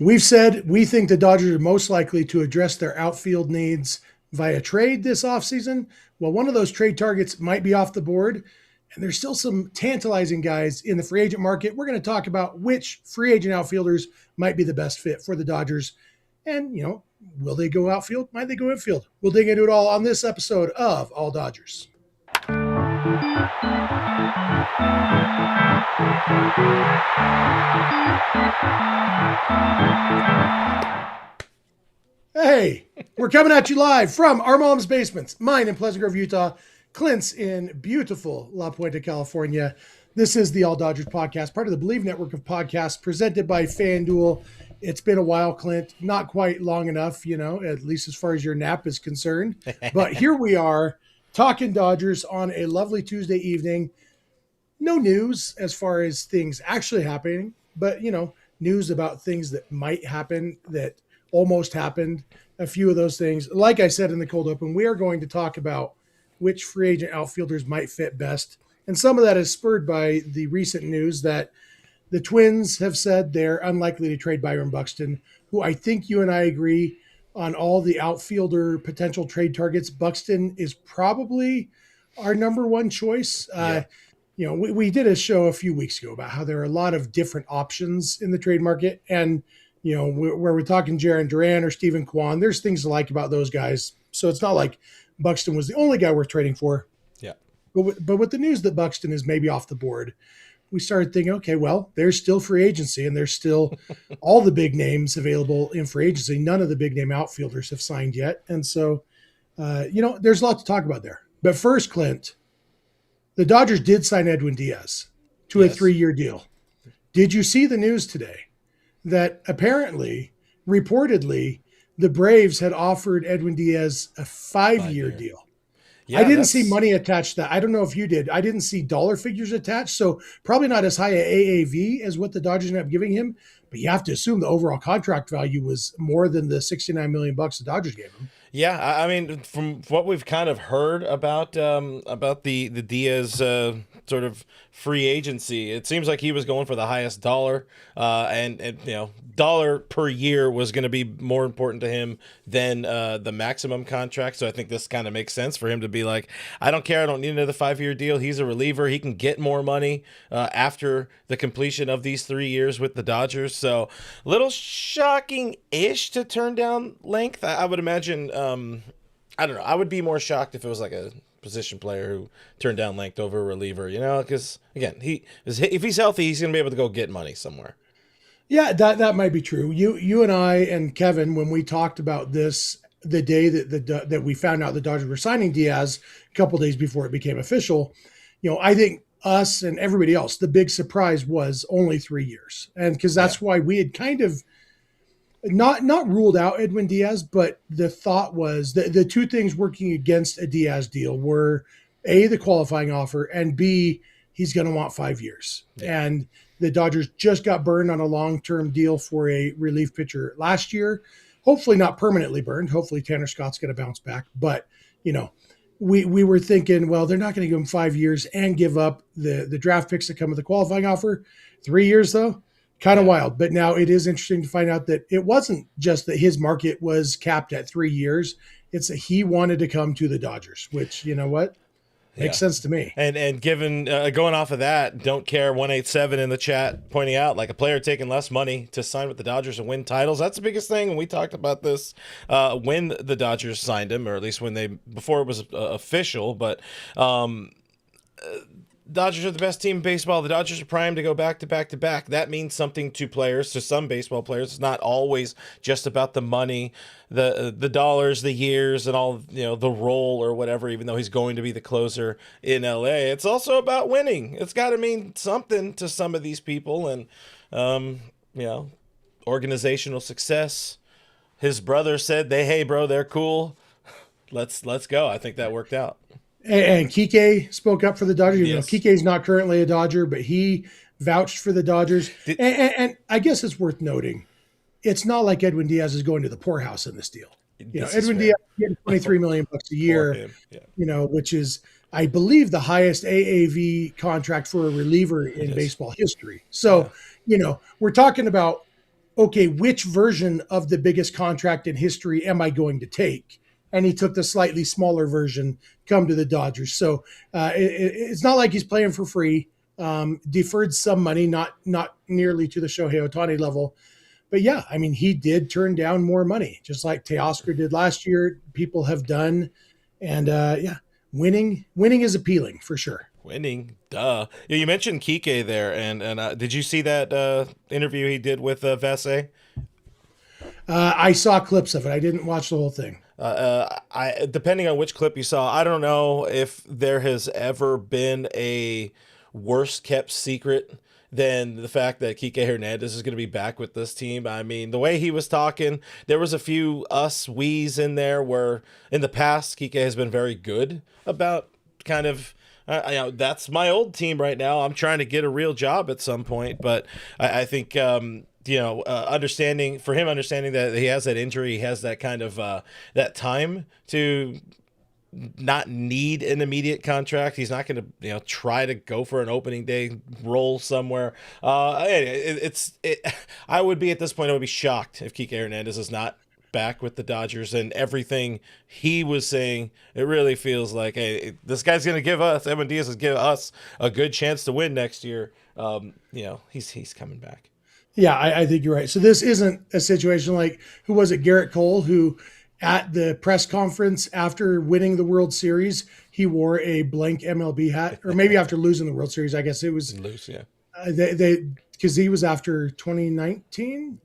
We've said we think the Dodgers are most likely to address their outfield needs via trade this offseason. Well, one of those trade targets might be off the board, and there's still some tantalizing guys in the free agent market. We're going to talk about which free agent outfielders might be the best fit for the Dodgers. And, will they go outfield? Might they go infield? We'll dig into it all on this episode of All Dodgers. Hey, we're coming at you live from our mom's basements, mine in Pleasant Grove, Utah, Clint's in beautiful La Puente, California. This is the All Dodgers podcast, part of the Bleav Network of podcasts presented by FanDuel. It's been a while, Clint, not quite long enough, at least as far as your nap is concerned. But here we are talking Dodgers on a lovely Tuesday evening. No news as far as things actually happening, but, news about things that might happen, that almost happened, a few of those things. Like I said in the cold open, we are going to talk about which free agent outfielders might fit best. And some of that is spurred by the recent news that the Twins have said they're unlikely to trade Byron Buxton, who I think you and I agree on all the outfielder potential trade targets. Buxton is probably our number one choice. We did a show a few weeks ago about how there are a lot of different options in the trade market. And, where we're talking Jarren Duran or Steven Kwan, there's things to like about those guys. So it's not like Buxton was the only guy worth trading for. Yeah. But with the news that Buxton is maybe off the board, we started thinking, okay, well, there's still free agency and there's still all the big names available in free agency. None of the big name outfielders have signed yet. And so, there's a lot to talk about there. But first, Clint, the Dodgers did sign Edwin Diaz to a 3-year deal. Did you see the news today that apparently, reportedly, the Braves had offered Edwin Diaz a 5-year deal? Yeah, I didn't see money attached to that. I don't know if you did. I didn't see dollar figures attached, so probably not as high a AAV as what the Dodgers ended up giving him. But you have to assume the overall contract value was more than the $69 million the Dodgers gave him. Yeah, I mean, from what we've kind of heard about the Diaz sort of free agency, it seems like he was going for the highest dollar, and dollar per year was going to be more important to him than the maximum contract. So I think this kind of makes sense for him to be like, I don't care, I don't need another 5-year deal. He's a reliever, he can get more money after the completion of these 3 years with the Dodgers. So a little shocking-ish to turn down length. I would imagine. I don't know. I would be more shocked if it was like a position player who turned down length over a reliever, because again, if he's healthy, he's going to be able to go get money somewhere. Yeah, that might be true. You and I and Kevin, when we talked about this, the day that we found out the Dodgers were signing Diaz, a couple days before it became official, I think us and everybody else, the big surprise was only 3 years, and because that's why we had kind of not ruled out Edwin Diaz, but the thought was the two things working against a Diaz deal were A, the qualifying offer, and B, he's going to want 5 years. Yeah. And the Dodgers just got burned on a long-term deal for a relief pitcher last year. Hopefully not permanently burned. Hopefully Tanner Scott's going to bounce back. But, we were thinking, well, they're not going to give him 5 years and give up the draft picks that come with the qualifying offer. 3 years, though. Kind of wild, but now it is interesting to find out that it wasn't just that his market was capped at 3 years. It's that he wanted to come to the Dodgers, which, you know what? Makes sense to me. And given going off of that, don't care 187 in the chat pointing out like a player taking less money to sign with the Dodgers and win titles. That's the biggest thing. And we talked about this when the Dodgers signed him, or at least before it was official. But Dodgers are the best team in baseball. The Dodgers are primed to go back to back to back. That means something to players, to some baseball players. It's not always just about the money, the dollars, the years, and all, the role or whatever, even though he's going to be the closer in LA. It's also about winning. It's got to mean something to some of these people, and, organizational success. His brother said, hey, bro, they're cool. Let's go. I think that worked out. And Kiké spoke up for the Dodgers. Yes. Kiké's not currently a Dodger, but he vouched for the Dodgers. And I guess it's worth noting, it's not like Edwin Diaz is going to the poorhouse in this deal. Edwin Diaz getting $23 million a year, which is, I believe, the highest AAV contract for a reliever in baseball history. So, we're talking about okay, which version of the biggest contract in history am I going to take? And he took the slightly smaller version, come to the Dodgers. So it's not like he's playing for free. Deferred some money, not nearly to the Shohei Ohtani level. But yeah, I mean, he did turn down more money, just like Teoscar did last year. People have done. And yeah, winning is appealing for sure. Winning, duh. Yeah, you mentioned Kiké there, and did you see that interview he did with Vese? I saw clips of it. I didn't watch the whole thing. I depending on which clip you saw, I don't know if there has ever been a worse kept secret than the fact that Kiké Hernandez is going to be back with this team. I mean, the way he was talking, there was a few we's in there where in the past Kiké has been very good about kind of that's my old team right now. I'm trying to get a real job at some point, but I think understanding that he has that injury, he has that kind of that time to not need an immediate contract. He's not going to try to go for an opening day role somewhere. I would be at this point, I would be shocked if Kiké Hernandez is not back with the Dodgers, and everything he was saying, it really feels like, hey, this guy's going to give us, Edwin Diaz is give us a good chance to win next year. He's coming back. Yeah, I think you're right. So this isn't a situation like, who was it, Garrett Cole, who at the press conference after winning the World Series, he wore a blank MLB hat, or maybe after losing the World Series, I guess it was loose, yeah. Because he was after 2019,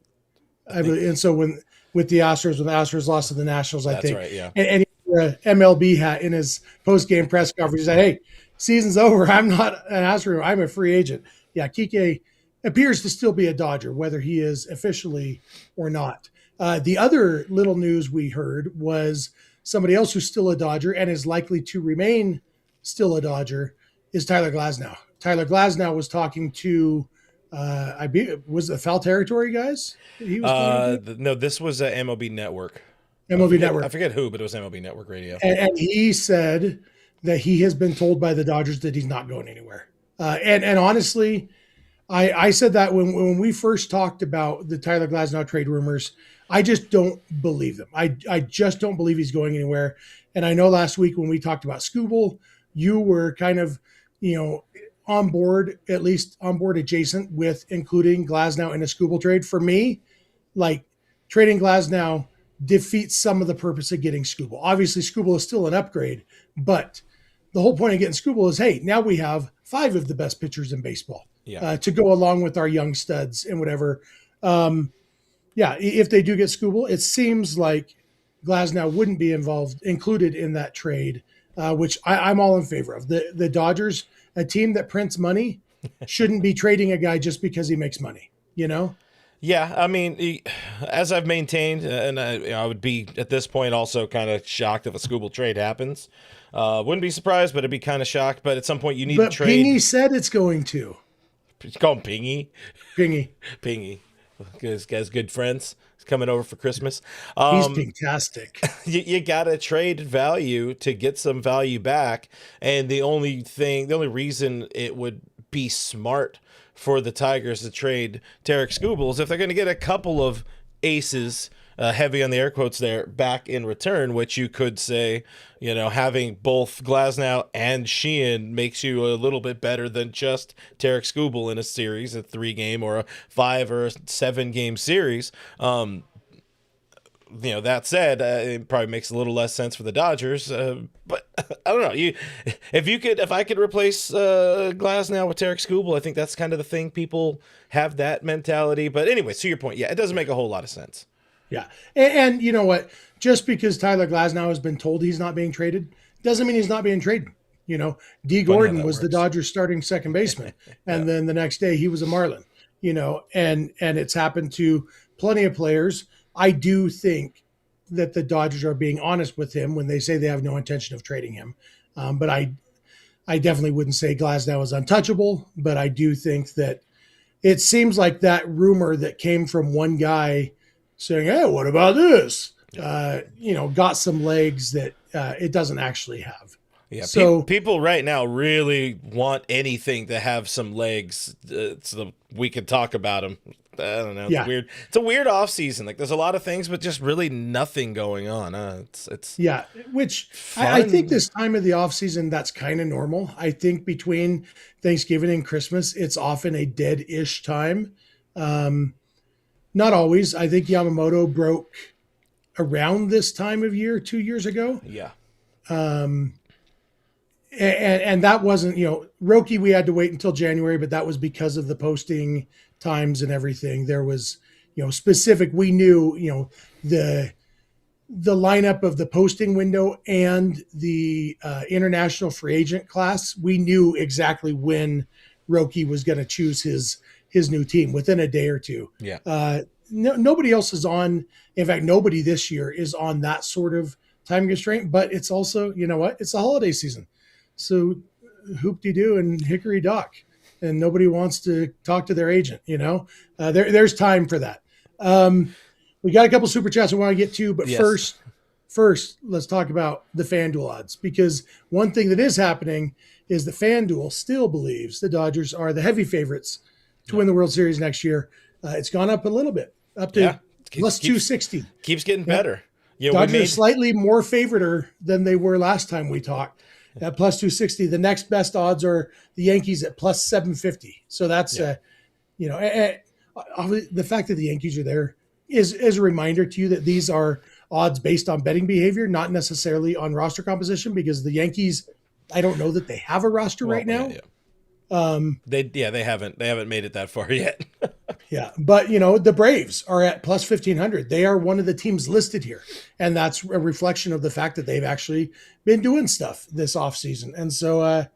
and so when the Astros lost to the Nationals, I think, right, yeah. And he wore an MLB hat in his post game press conference. He said, "Hey, season's over. I'm not an Astro. I'm a free agent." Yeah, Kiké appears to still be a Dodger, whether he is officially or not. The other little news we heard was somebody else who's still a Dodger and is likely to remain still a Dodger is Tyler Glasnow. Tyler Glasnow was talking to, was the Foul Territory guys? He was no, this was MLB Network. Network. I forget who, but it was MLB Network Radio. And he said that he has been told by the Dodgers that he's not going anywhere. And honestly, I said that when we first talked about the Tyler Glasnow trade rumors, I just don't believe them. I just don't believe he's going anywhere. And I know last week when we talked about Skubal, you were kind of, on board, at least on board adjacent with including Glasnow in a Skubal trade. For me, like, trading Glasnow defeats some of the purpose of getting Skubal. Obviously, Skubal is still an upgrade, but the whole point of getting Skubal is, hey, now we have 5 of the best pitchers in baseball to go along with our young studs and whatever. If they do get Skubal, it seems like Glasnow wouldn't be included in that trade, which I'm all in favor of. The Dodgers, a team that prints money, shouldn't be trading a guy just because he makes money, Yeah, I mean, as I've maintained, and I would be at this point also kind of shocked if a Skubal trade happens. Wouldn't be surprised, but I'd be kind of shocked. But at some point, you need to trade. Pingy said it's going to. Call him Pingy. Pingy. This guy's good friends. He's coming over for Christmas. He's fantastic. You got to trade value to get some value back. And the only reason it would be smart for the Tigers to trade Tarik Skubal is if they're going to get a couple of aces, heavy on the air quotes there, back in return, which you could say, having both Glasnow and Sheehan makes you a little bit better than just Tarik Skubal in a series, a 3-game or a 5 or a 7-game series. That said, it probably makes a little less sense for the Dodgers, but I don't know. If I could replace Glasnow with Tarik Skubal, I think that's kind of the thing. People have that mentality. But anyway, to your point, yeah, it doesn't make a whole lot of sense. Yeah, and you know what? Just because Tyler Glasnow has been told he's not being traded doesn't mean he's not being traded. D. Gordon was the Dodgers starting second baseman, and then the next day he was a Marlin. And it's happened to plenty of players. I do think that the Dodgers are being honest with him when they say they have no intention of trading him. But I definitely wouldn't say Glasnow is untouchable, but I do think that it seems like that rumor that came from one guy saying, "Hey, what about this?" Got some legs that it doesn't actually have. Yeah, so people right now really want anything to have some legs so we can talk about them. I don't know. It's Yeah. weird. It's a weird off season. Like there's a lot of things, but just really nothing going on. It's Yeah, which I fun. think this time of the off season, that's kind of normal. I think between Thanksgiving and Christmas, it's often a dead-ish time. Um, Not always. I think Yamamoto broke around this time of year 2 years ago. Yeah. Um, and that wasn't, Roki, we had to wait until January, but that was because of the posting times and everything. There was, specific, we knew, the lineup of the posting window and the international free agent class. We knew exactly when Roki was going to choose his new team within a day or two. Yeah. Nobody else is on. In fact, nobody this year is on that sort of time constraint, but it's also, it's the holiday season. So hoop-de-doo and hickory dock, and nobody wants to talk to their agent, there's time for that. We got a couple super chats I want to get to, but Yes. first, let's talk about the FanDuel odds, because one thing that is happening is that FanDuel still believes the Dodgers are the heavy favorites to win the World Series next year. It's gone up a little bit, up to plus 260. Keeps getting better. Yeah, Dodgers are slightly more favoriter than they were last time we talked at plus 260. The next best odds are the Yankees at plus 750. So that's, the fact that the Yankees are there is a reminder to you that these are odds based on betting behavior, not necessarily on roster composition, because the Yankees, I don't know that they have a roster right now. They haven't made it that far yet. Yeah, but the Braves are at plus 1,500. They are one of the teams listed here, and that's a reflection of the fact that they've actually been doing stuff this offseason. And so,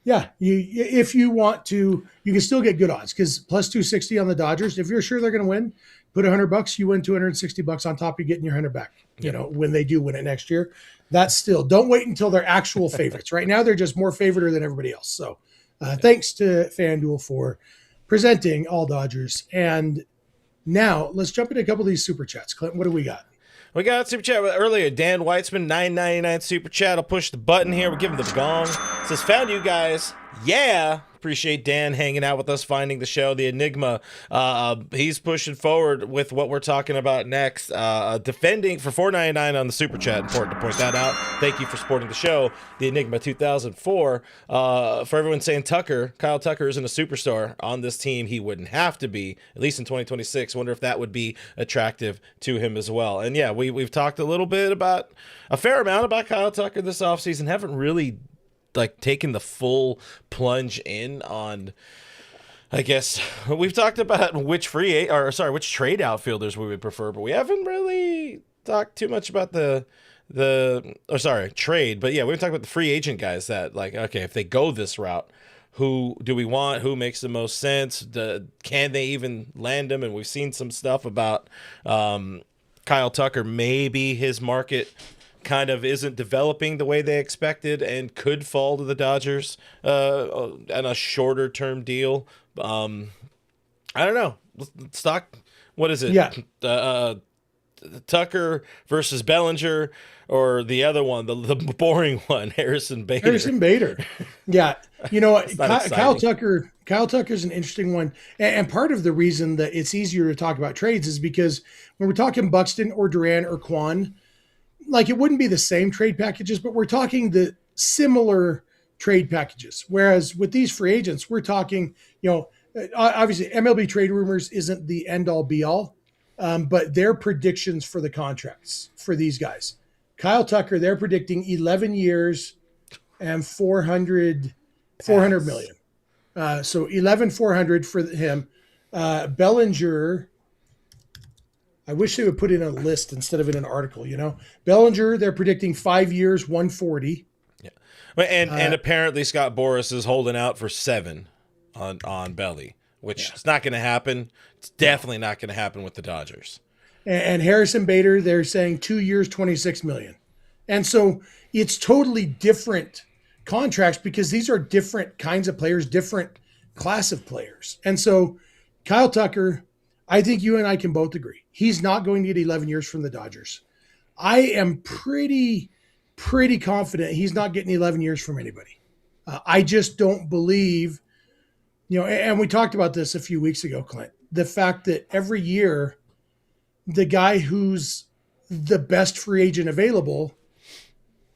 if you want to, you can still get good odds, because plus 260 on the Dodgers. If you're sure they're going to win, put $100, you win $260 on top. You're getting your 100 back. When they do win it next year. That's still, don't wait until they're actual favorites. Right now, they're just more favoriter than everybody else. So, thanks to FanDuel for presenting all Dodgers. And now let's jump into a couple of these super chats. Clint, what do we got? We got a super chat earlier. Dan Weitzman, $9.99 super chat. I'll push the button here. We'll give him the gong. It says, found you guys. Yeah. Appreciate Dan hanging out with us, finding the show, the Enigma. He's pushing forward with what we're talking about next. Defending for $4.99 on the super chat. Important to point that out. Thank you for supporting the show. The Enigma 2004. For everyone saying Kyle Tucker isn't a superstar on this team. He wouldn't have to be, at least in 2026. Wonder if that would be attractive to him as well. And yeah, we've talked a fair amount about Kyle Tucker this offseason. Haven't really taking the full plunge in on, I guess we've talked about which trade outfielders we would prefer, but we haven't really talked too much about trade. But yeah, we've talked about the free agent guys that okay, if they go this route, who do we want? Who makes the most sense? Can they even land them? And we've seen some stuff about Kyle Tucker. Maybe his market kind of isn't developing the way they expected and could fall to the Dodgers on a shorter term deal. I don't know. What is it? Yeah. Tucker versus Bellinger, or the other one, the boring one, Harrison Bader. Yeah. Kyle exciting. Tucker's an interesting one. And part of the reason that it's easier to talk about trades is because when we're talking Buxton or Duran or Kwan, it wouldn't be the same trade packages, but we're talking the similar trade packages. Whereas with these free agents, we're talking, obviously MLB trade rumors isn't the end all be all, but their predictions for the contracts for these guys. Kyle Tucker, they're predicting 11 years and 400 million. So 11,400 for him. Bellinger, I wish they would put in a list instead of in an article, Bellinger, they're predicting 5 years, 140. Yeah. And apparently Scott Boras is holding out for 7 on Belly, which is not going to happen. It's definitely not going to happen with the Dodgers. And Harrison Bader, they're saying 2 years, 26 million. And so it's totally different contracts because these are different kinds of players, different class of players. And so Kyle Tucker, I think you and I can both agree, he's not going to get 11 years from the Dodgers. I am pretty confident he's not getting 11 years from anybody. I just don't believe, and we talked about this a few weeks ago, Clint. the fact that every year the guy who's the best free agent available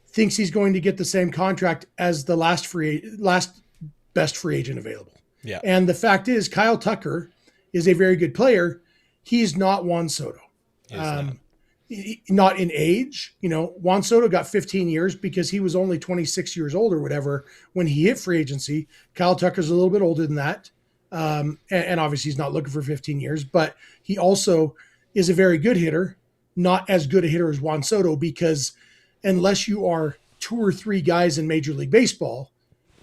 thinks he's going to get the same contract as the last best free agent available. Yeah. And the fact is, Kyle Tucker is a very good player. He's not Juan Soto. Not in age. Juan Soto got 15 years because he was only 26 years old or whatever when he hit free agency. Kyle Tucker's a little bit older than that. And obviously he's not looking for 15 years, but he also is a very good hitter, not as good a hitter as Juan Soto, because unless you are 2 or 3 guys in Major League Baseball,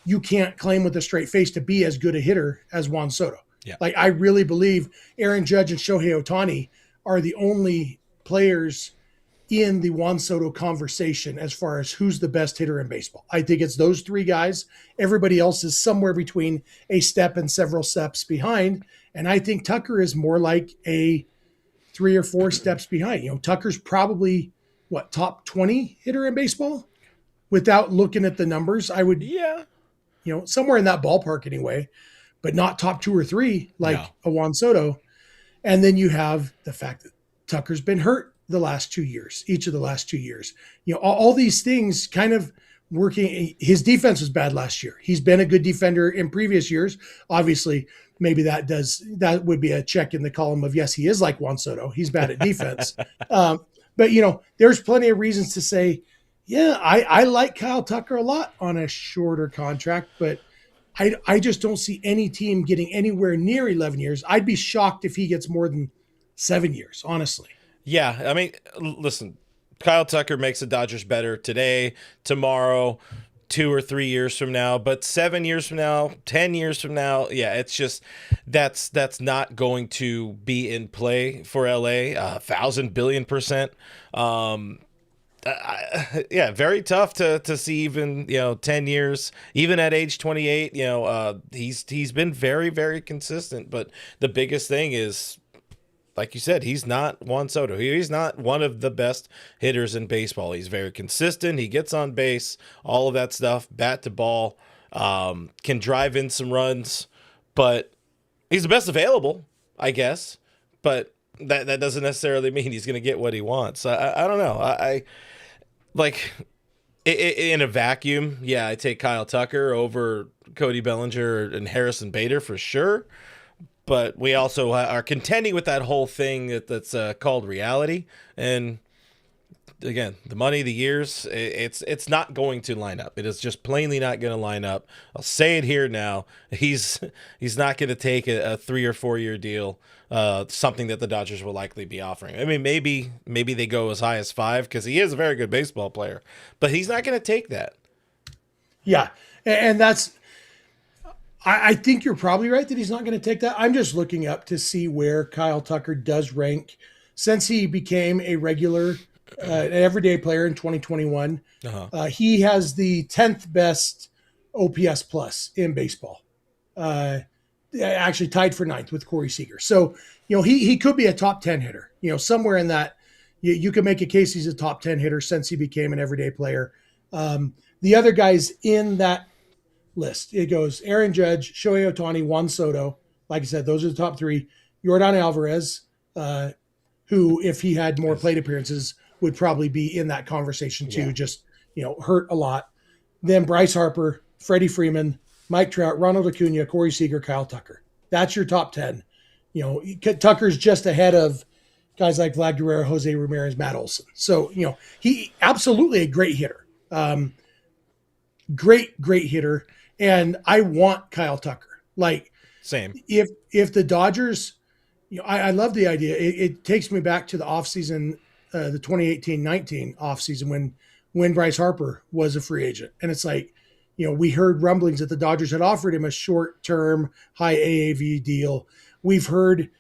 you can't claim with a straight face to be as good a hitter as Juan Soto. Yeah. Like, I really believe Aaron Judge and Shohei Ohtani are the only players in the Juan Soto conversation as far as who's the best hitter in baseball. I think it's those 3 guys. Everybody else is somewhere between a step and several steps behind. And I think Tucker is more like a 3 or 4 steps behind. Tucker's probably top 20 hitter in baseball without looking at the numbers. I would, somewhere in that ballpark anyway, but not top 2 or 3 like a Juan Soto. And then you have the fact that Tucker's been hurt each of the last 2 years. All these things kind of working. His defense was bad last year. He's been a good defender in previous years. Obviously, maybe that would be a check in the column of, yes, he is like Juan Soto. He's bad at defense. But there's plenty of reasons to say, I like Kyle Tucker a lot on a shorter contract, but I just don't see any team getting anywhere near 11 years. I'd be shocked if he gets more than 7 years, honestly. Yeah, I mean, listen, Kyle Tucker makes the Dodgers better today, tomorrow, 2 or 3 years from now, but 7 years from now, 10 years from now, it's just that's not going to be in play for LA 1,000 billion %. Very tough to see even 10 years, even at age 28. He's been very, very consistent, but the biggest thing is, like you said, he's not Juan Soto. He's not one of the best hitters in baseball. He's very consistent. He gets on base, all of that stuff, bat to ball, can drive in some runs, but he's the best available, I guess. But that doesn't necessarily mean he's going to get what he wants. I don't know. I like in a vacuum. Yeah, I take Kyle Tucker over Cody Bellinger and Harrison Bader for sure. But we also are contending with that whole thing that's called reality. And again, the money, the years, it's not going to line up. It is just plainly not going to line up. I'll say it here now. He's not going to take a 3 or 4 year deal, something that the Dodgers will likely be offering. I mean, maybe they go as high as 5 because he is a very good baseball player, but he's not going to take that. Yeah, and that's. I think you're probably right that he's not going to take that. I'm just looking up to see where Kyle Tucker does rank since he became a regular, an everyday player in 2021. He has the 10th best OPS plus in baseball. Actually tied for 9th with Corey Seager. So, he could be a top 10 hitter, somewhere in that. You could make a case he's a top 10 hitter since he became an everyday player. The other guys in that list, it goes Aaron Judge, Shohei Ohtani, Juan Soto. Like I said, those are the top 3. Yordan Alvarez, who, if he had more plate appearances, would probably be in that conversation too. Just, hurt a lot. Then Bryce Harper, Freddie Freeman, Mike Trout, Ronald Acuna, Corey Seager, Kyle Tucker. That's your top 10. Tucker's just ahead of guys like Vlad Guerrero, Jose Ramirez, Matt Olson. So, he absolutely a great hitter. Great hitter. And I want Kyle Tucker. Like, same. If the Dodgers, I love the idea. It takes me back to the offseason, the 2018-19 offseason when Bryce Harper was a free agent. And it's like, we heard rumblings that the Dodgers had offered him a short-term, high AAV deal. We've heard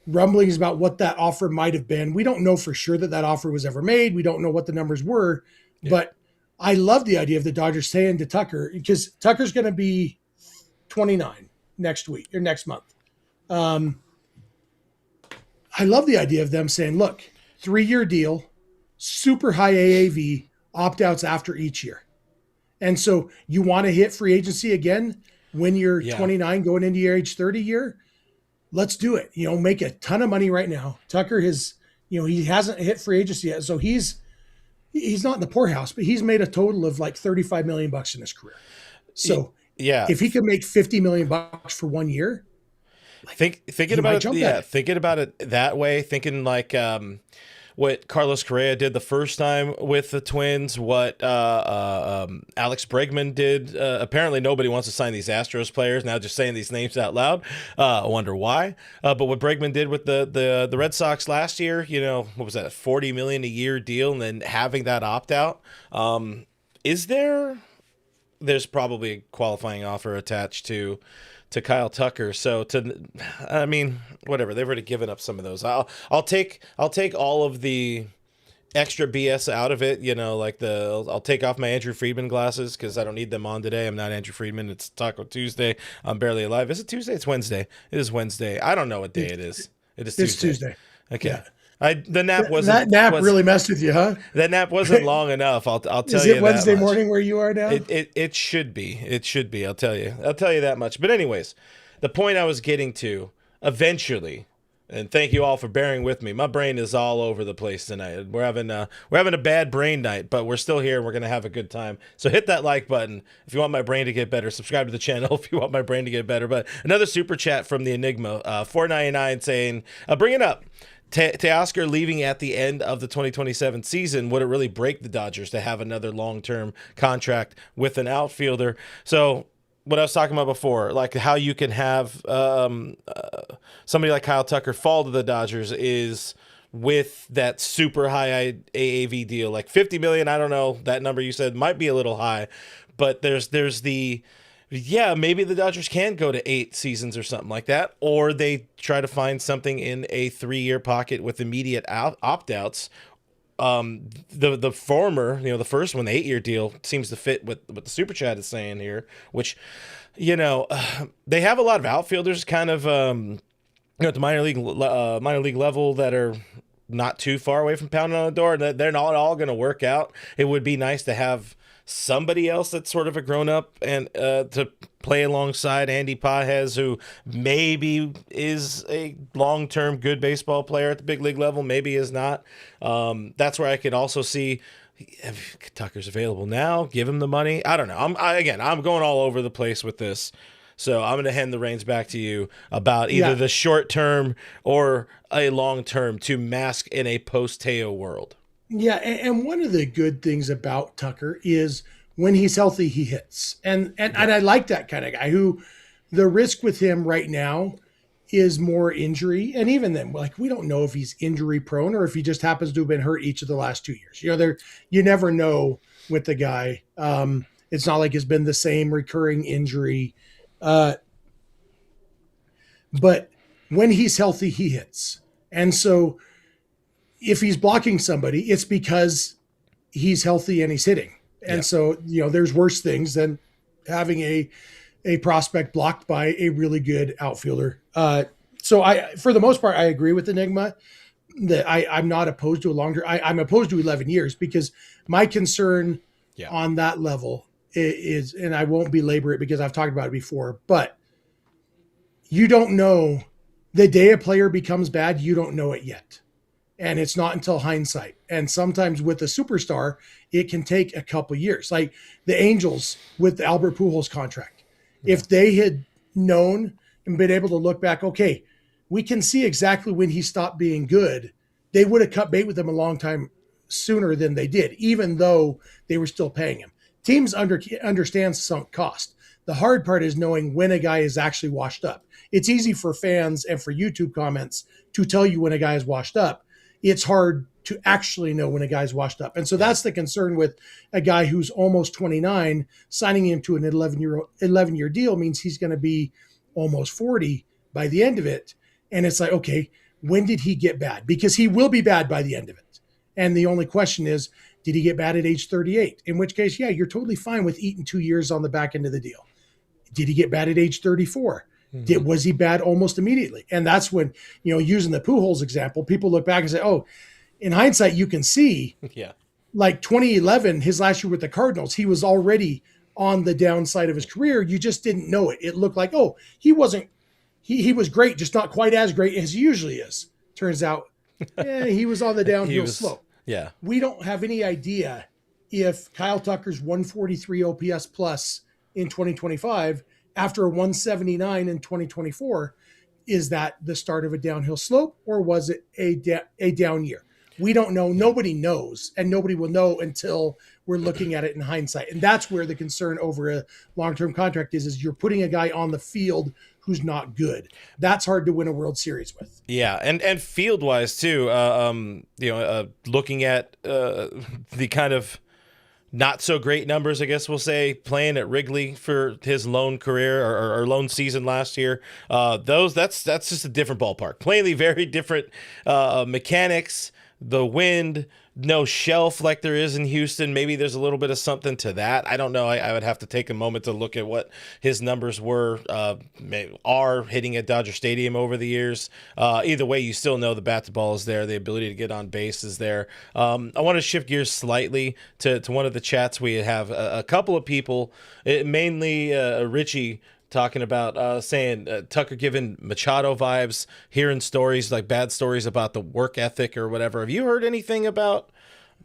rumblings about what that offer might have been. We don't know for sure that offer was ever made. We don't know what the numbers were, but I love the idea of the Dodgers saying to Tucker, because Tucker's going to be 29 next week or next month. I love the idea of them saying, look, 3-year deal, super high AAV, opt-outs after each year. And so you want to hit free agency again when you're 29 going into your age 30 year? let's do it. Make a ton of money right now. Tucker he hasn't hit free agency yet, so he's not in the poorhouse, but he's made a total of like $35 million in his career. So yeah, if he could make $50 million for 1 year, thinking about it, thinking about it that way, thinking like what Carlos Correa did the first time with the Twins, what Alex Bregman did. Apparently nobody wants to sign these Astros players. Now just saying these names out loud. I wonder why. But what Bregman did with the Red Sox last year, what was that, $40 million a year deal, and then having that opt out. There's probably a qualifying offer attached to Kyle Tucker. So whatever, they've already given up some of those. I'll take all of the extra BS out of it. I'll take off my Andrew Friedman glasses because I don't need them on today. I'm not Andrew Friedman. It's Taco Tuesday. I'm barely alive. Is it Tuesday? It's Wednesday. It is Wednesday. I don't know what day it is. It is Tuesday. It's Tuesday. Okay. Yeah. The nap wasn't. That nap really messed with you, huh? That nap wasn't long enough. I'll tell you. Is it Wednesday morning where you are now? It should be. It should be. I'll tell you that much. But anyways, the point I was getting to eventually, and thank you all for bearing with me. My brain is all over the place tonight. We're having a bad brain night, but we're still here and we're gonna have a good time. So hit that like button if you want my brain to get better. Subscribe to the channel if you want my brain to get better. But another super chat from the Enigma, $4.99 saying, bring it up. Teoscar leaving at the end of the 2027 season, would it really break the Dodgers to have another long-term contract with an outfielder? So what I was talking about before, like how you can have somebody like Kyle Tucker fall to the Dodgers is with that super high AAV deal, like $50 million. I don't know, that number you said might be a little high, but there's maybe the Dodgers can go to 8 seasons or something like that, or they try to find something in a 3-year pocket with immediate opt-outs. The former, the first one, the 8-year deal, seems to fit with what the super chat is saying here, which, they have a lot of outfielders kind of, at the minor league level that are not too far away from pounding on the door. They're not all going to work out. It would be nice to have somebody else that's sort of a grown-up and to play alongside Andy Pages, who maybe is a long-term good baseball player at the big league level, maybe is not. That's where I could also see if Tucker's available now, give him the money. I don't know. I'm going all over the place with this. So I'm going to hand the reins back to you about either the short-term or a long-term to mask in a post-Teo world. Yeah, and one of the good things about Tucker is when he's healthy, he hits. And I like that kind of guy who the risk with him right now is more injury. And even then, like, we don't know if he's injury prone or if he just happens to have been hurt each of the last 2 years. You never know with the guy. It's not like it's been the same recurring injury. But when he's healthy, he hits. And so if he's blocking somebody, it's because he's healthy and he's hitting. And so, there's worse things than having a prospect blocked by a really good outfielder. So for the most part, I agree with Enigma that I'm not opposed to I'm opposed to 11 years because my concern on that level is, and I won't belabor it because I've talked about it before, but you don't know the day a player becomes bad. You don't know it yet. And it's not until hindsight. And sometimes with a superstar, it can take a couple years. Like the Angels with the Albert Pujols contract. If they had known and been able to look back, okay, we can see exactly when he stopped being good, they would have cut bait with him a long time sooner than they did, even though they were still paying him. Teams understand sunk cost. The hard part is knowing when a guy is actually washed up. It's easy for fans and for YouTube comments to tell you when a guy is washed up. It's hard to actually know when a guy's washed up. And so that's the concern with a guy who's almost 29, signing him to an 11-year deal means he's going to be almost 40 by the end of it. And it's like, okay, when did he get bad? Because he will be bad by the end of it. And the only question is, did he get bad at age 38? In which case, you're totally fine with eating 2 years on the back end of the deal. Did he get bad at age 34? Was he bad almost immediately? And that's when, using the Pujols example, people look back and say, oh, in hindsight, you can see like 2011, his last year with the Cardinals, he was already on the downside of his career. You just didn't know it. It looked like, oh, he wasn't he was great, just not quite as great as he usually is. Turns out, he was on the downhill slope. Yeah. We don't have any idea if Kyle Tucker's 143 OPS plus in 2025 after a 179 in 2024, is that the start of a downhill slope, or was it a down year? We don't know. Nobody knows, and nobody will know until we're looking at it in hindsight. And that's where the concern over a long-term contract is you're putting a guy on the field who's not good. That's hard to win a World Series with. Yeah, and field-wise too, looking at the kind of not so great numbers, I guess we'll say, playing at Wrigley for his lone career or lone season last year. That's just a different ballpark. Plainly very different mechanics, the wind, no shelf like there is in Houston. Maybe there's a little bit of something to that. I don't know. I would have to take a moment to look at what his numbers are hitting at Dodger Stadium over the years. Either way, you still know the bat to ball is there. The ability to get on base is there. I want to shift gears slightly to one of the chats. We have a couple of people, mainly Richie, talking about saying Tucker giving Machado vibes, hearing stories, like bad stories about the work ethic or whatever. Have you heard anything about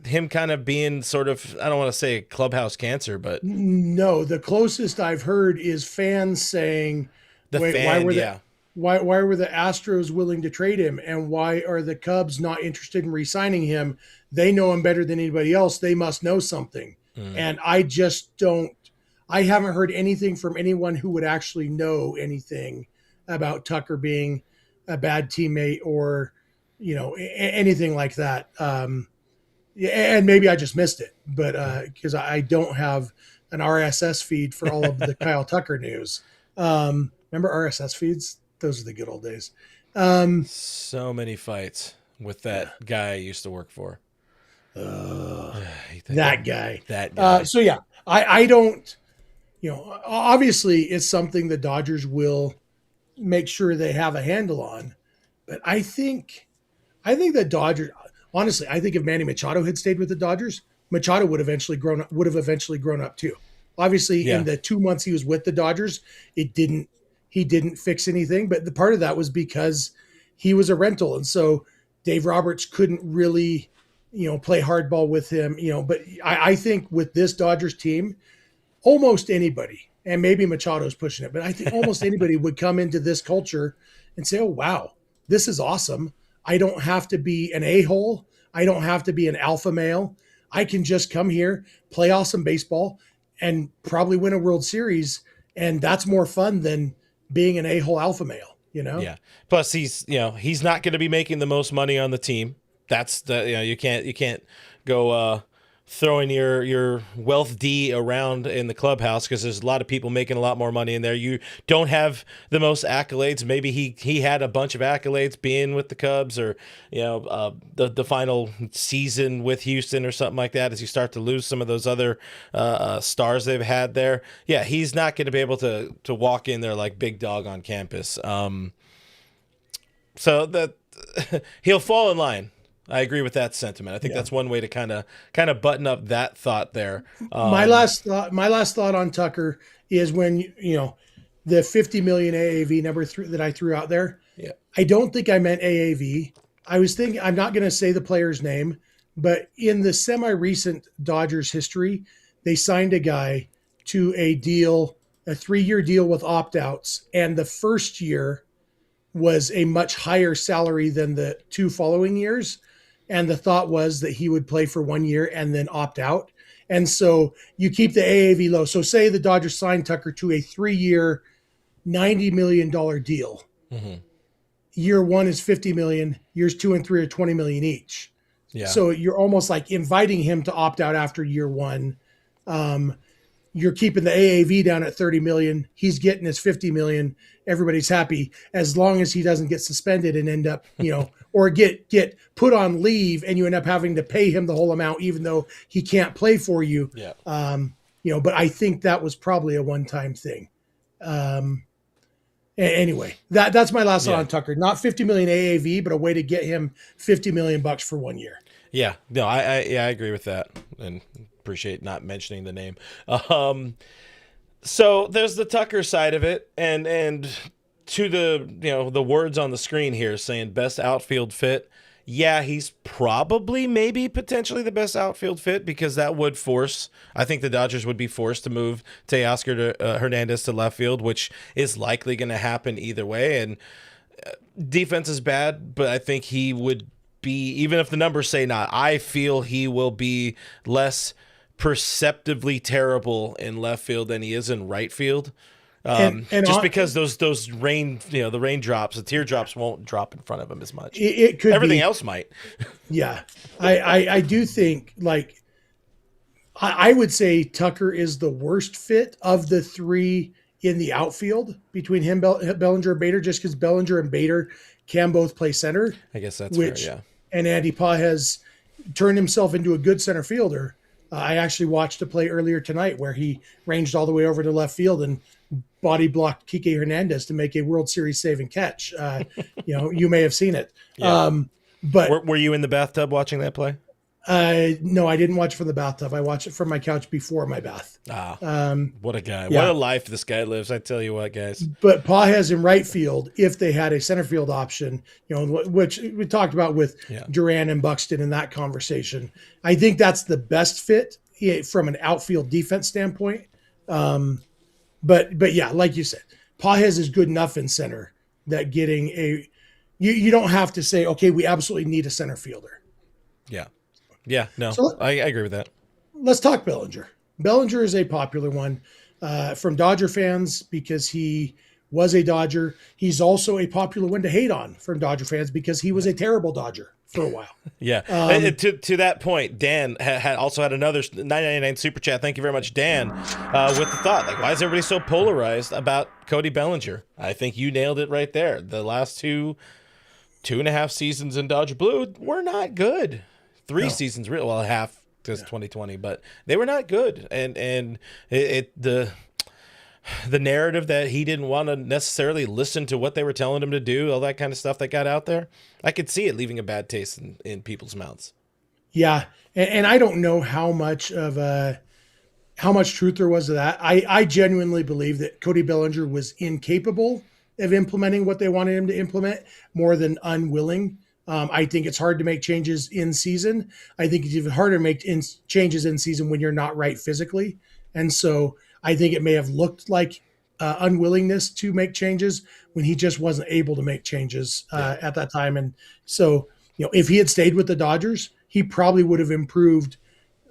him kind of being sort of, I don't want to say clubhouse cancer, but... No, the closest I've heard is fans saying, why were the Astros willing to trade him, and why are the Cubs not interested in re-signing him? They know him better than anybody else. They must know something. And I just don't. I haven't heard anything from anyone who would actually know anything about Tucker being a bad teammate or, anything like that. And maybe I just missed it, but because I don't have an RSS feed for all of the Kyle Tucker news. Remember RSS feeds? Those are the good old days. So many fights with that guy I used to work for. That guy. So yeah, I don't. Obviously it's something the Dodgers will make sure they have a handle on, but I think the Dodgers, honestly, I think if Manny Machado had stayed with the Dodgers, Machado would have eventually grown up too. Obviously, in the 2 months he was with the Dodgers, he didn't fix anything, but the part of that was because he was a rental. And so Dave Roberts couldn't really, play hardball with him, but I think with this Dodgers team, almost anybody, and maybe Machado's pushing it, but I think almost anybody would come into this culture and say, oh, wow, this is awesome. I don't have to be an a-hole. I don't have to be an alpha male. I can just come here, play awesome baseball, and probably win a World Series. And that's more fun than being an a-hole alpha male, Yeah. Plus he's not going to be making the most money on the team. That's you can't go throwing your wealth D around in the clubhouse because there's a lot of people making a lot more money in there. You don't have the most accolades. Maybe he had a bunch of accolades being with the Cubs, or the final season with Houston or something like that. As you start to lose some of those other stars they've had there, he's not going to be able to walk in there like big dog on campus. So that he'll fall in line. I agree with that sentiment. I think that's one way to kind of button up that thought there. My last thought on Tucker is when the 50 million AAV number that I threw out there. Yeah. I don't think I meant AAV. I was thinking, I'm not going to say the player's name, but in the semi-recent Dodgers history, they signed a guy to a 3-year deal with opt-outs, and the first year was a much higher salary than the 2 following years. And the thought was that he would play for 1 year and then opt out. And so you keep the AAV low. So say the Dodgers signed Tucker to a 3-year, $90 million deal. Mm-hmm. Year 1 is $50 million. Years 2 and 3 are $20 million each. Yeah. So you're almost like inviting him to opt out after year 1. You're keeping the AAV down at 30 million. He's getting his 50 million. Everybody's happy as long as he doesn't get suspended and end up, or get put on leave and you end up having to pay him the whole amount, even though he can't play for you. Yeah. But I think that was probably a one-time thing. Anyway, that's my last thought on Tucker. Not 50 million AAV, but a way to get him $50 million for 1 year. Yeah. No, I agree with that, and appreciate not mentioning the name. So there's the Tucker side of it, and to the words on the screen here saying best outfield fit. Yeah, he's probably maybe potentially the best outfield fit because that would force, I think the Dodgers would be forced to move Teoscar Hernandez to left field, which is likely going to happen either way. And defense is bad, but I think he would be, even if the numbers say not, I feel he will be less perceptively terrible in left field than he is in right field. And just because those the raindrops, the teardrops won't drop in front of him as much. It could Everything be, else might. Yeah. I do think, like, I would say Tucker is the worst fit of the three in the outfield between him, Bellinger, and Bader, just because Bellinger and Bader can both play center. I guess that's fair, yeah. And Andy Pa has turned himself into a good center fielder. I actually watched a play earlier tonight where he ranged all the way over to left field and body blocked Kiké Hernandez to make a World Series save and catch. You may have seen it. Yeah. But were you in the bathtub watching that play? No, I didn't watch it from the bathtub. I watched it from my couch before my bath. What a guy. Yeah. What a life this guy lives. I tell you what, guys. But Pa has in right field, if they had a center field option, which we talked about with Duran and Buxton in that conversation. I think that's the best fit from an outfield defense standpoint. But yeah, like you said, Pages is good enough in center that getting you don't have to say, okay, we absolutely need a center fielder. Yeah. Yeah, no, So I agree with that. Let's talk Bellinger. Bellinger is a popular one from Dodger fans because he was a Dodger. He's also a popular one to hate on from Dodger fans because he was a terrible Dodger for a while. Yeah. To that point, Dan had also had another 999 super chat. Thank you very much, Dan, with the thought, like, why is everybody so polarized about Cody Bellinger? I think you nailed it right there. The last two and a half seasons in Dodger Blue were not good. Three seasons, well, half because 2020, but they were not good. And the narrative that he didn't want to necessarily listen to what they were telling him to do, all that kind of stuff that got out there, I could see it leaving a bad taste in people's mouths. Yeah, and I don't know how much truth there was to that. I genuinely believe that Cody Bellinger was incapable of implementing what they wanted him to implement more than unwilling. I think it's hard to make changes in season. I think it's even harder to make changes in season when you're not right physically. And so I think it may have looked like unwillingness to make changes when he just wasn't able to make changes at that time. And so, if he had stayed with the Dodgers, he probably would have improved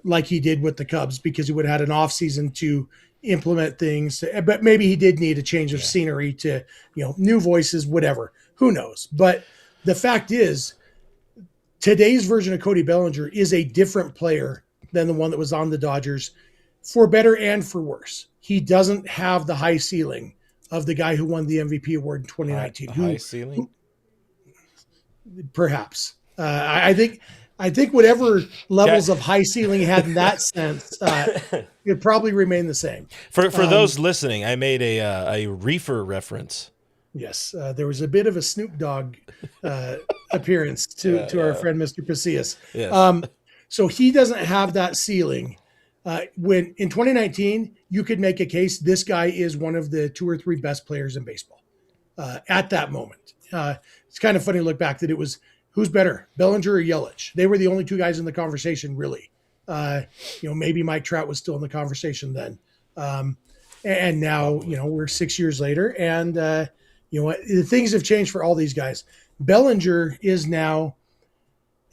like he did with the Cubs because he would have had an off season to implement things. But maybe he did need a change of scenery to, new voices, whatever. Who knows? But the fact is, today's version of Cody Bellinger is a different player than the one that was on the Dodgers, for better and for worse. He doesn't have the high ceiling of the guy who won the MVP award in 2019. High ceiling? Perhaps. I think whatever levels of high ceiling he had in that sense, it'd probably remain the same. For those listening, I made a reefer reference. Yes, there was a bit of a Snoop Dogg appearance to our friend Mr. Pasillas. Yes. So he doesn't have that ceiling. When in 2019, you could make a case this guy is one of the 2 or 3 best players in baseball at that moment. It's kind of funny to look back that it was who's better, Bellinger or Yelich? They were the only 2 guys in the conversation, really. Maybe Mike Trout was still in the conversation then. And now, we're 6 years later, and things have changed for all these guys. Bellinger is now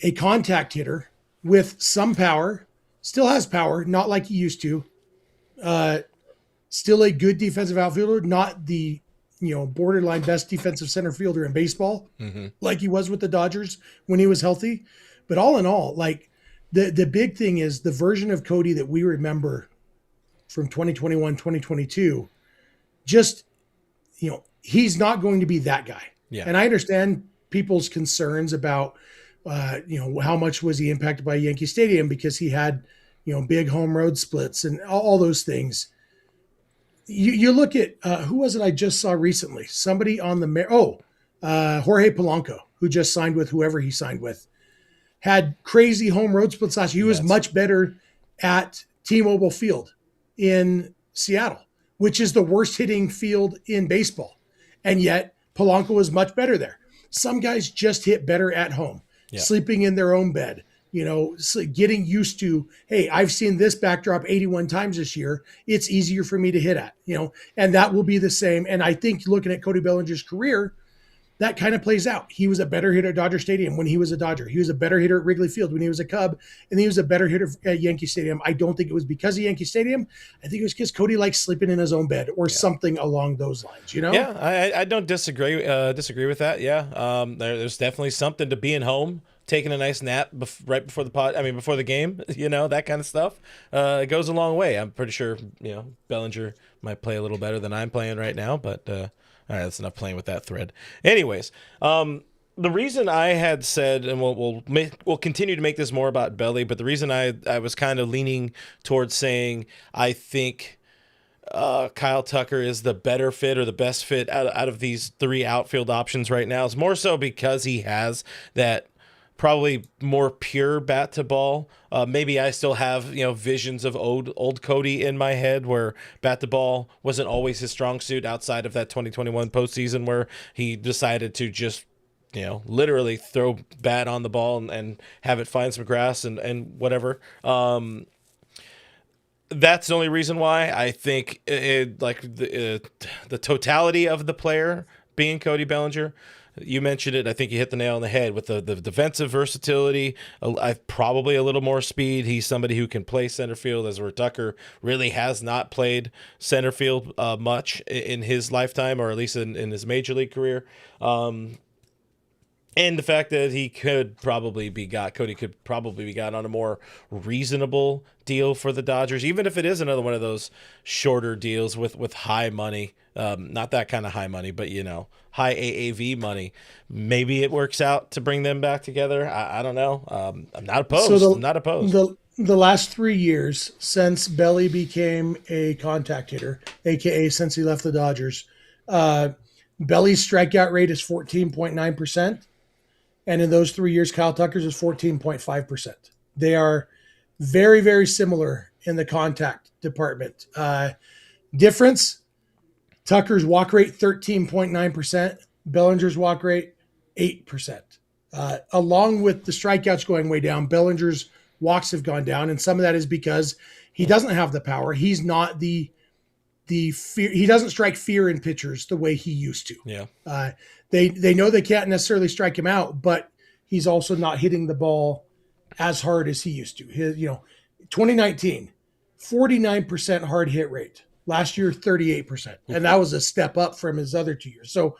a contact hitter with some power, still has power, not like he used to. Still a good defensive outfielder, not the borderline best defensive center fielder in baseball, like he was with the Dodgers when he was healthy. But all in all, like the big thing is the version of Cody that we remember from 2021, 2022, just, he's not going to be that guy. Yeah. And I understand people's concerns about, how much was he impacted by Yankee Stadium because he had, big home road splits and all those things. You look at, who was it I just saw recently? Somebody on Jorge Polanco, who just signed with whoever he signed with, had crazy home road splits last year. He was much better at T-Mobile Field in Seattle, which is the worst hitting field in baseball. And yet Polanco was much better there. Some guys just hit better at home, sleeping in their own bed, getting used to, hey, I've seen this backdrop 81 times this year. It's easier for me to hit at, and that will be the same. And I think looking at Cody Bellinger's career, that kind of plays out. He was a better hitter at Dodger Stadium when he was a Dodger. He was a better hitter at Wrigley Field when he was a Cub, and he was a better hitter at Yankee Stadium. I don't think it was because of Yankee Stadium. I think it was because Cody likes sleeping in his own bed or something along those lines. Yeah, I don't disagree with that. Yeah, there's definitely something to being home, taking a nice nap right before before the game. That kind of stuff. It goes a long way. I'm pretty sure Bellinger might play a little better than I'm playing right now, but. All right, that's enough playing with that thread. Anyways, the reason I had said, and we'll continue to make this more about Belly, but the reason I was kind of leaning towards saying I think Kyle Tucker is the better fit or the best fit out of these three outfield options right now is more so because he has that probably more pure bat to ball. Maybe I still have visions of old Cody in my head where bat to ball wasn't always his strong suit outside of that 2021 postseason where he decided to just literally throw bat on the ball and have it find some grass and whatever. That's the only reason why I think the totality of the player being Cody Bellinger. You mentioned it. I think you hit the nail on the head with the defensive versatility. Probably a little more speed. He's somebody who can play center field, as where Tucker really has not played center field much in his lifetime, or at least in his major league career. And the fact that Cody could probably be got on a more reasonable deal for the Dodgers, even if it is another one of those shorter deals with high money. Not that kind of high money, but high AAV money. Maybe it works out to bring them back together. I don't know. I'm not opposed. I'm not opposed. The last 3 years since Belly became a contact hitter, aka since he left the Dodgers, Belly's strikeout rate is 14.9%. And in those 3 years, Kyle Tucker's is 14.5%. They are very, very similar in the contact department. Difference, Tucker's walk rate 13.9%, Bellinger's walk rate 8%. Along with the strikeouts going way down, Bellinger's walks have gone down, and some of that is because he doesn't have the power. He's not the fear. He doesn't strike fear in pitchers the way he used to. Yeah. They know they can't necessarily strike him out, but he's also not hitting the ball as hard as he used to. 2019, 49% hard hit rate. Last year, 38%. And that was a step up from his other 2 years. So,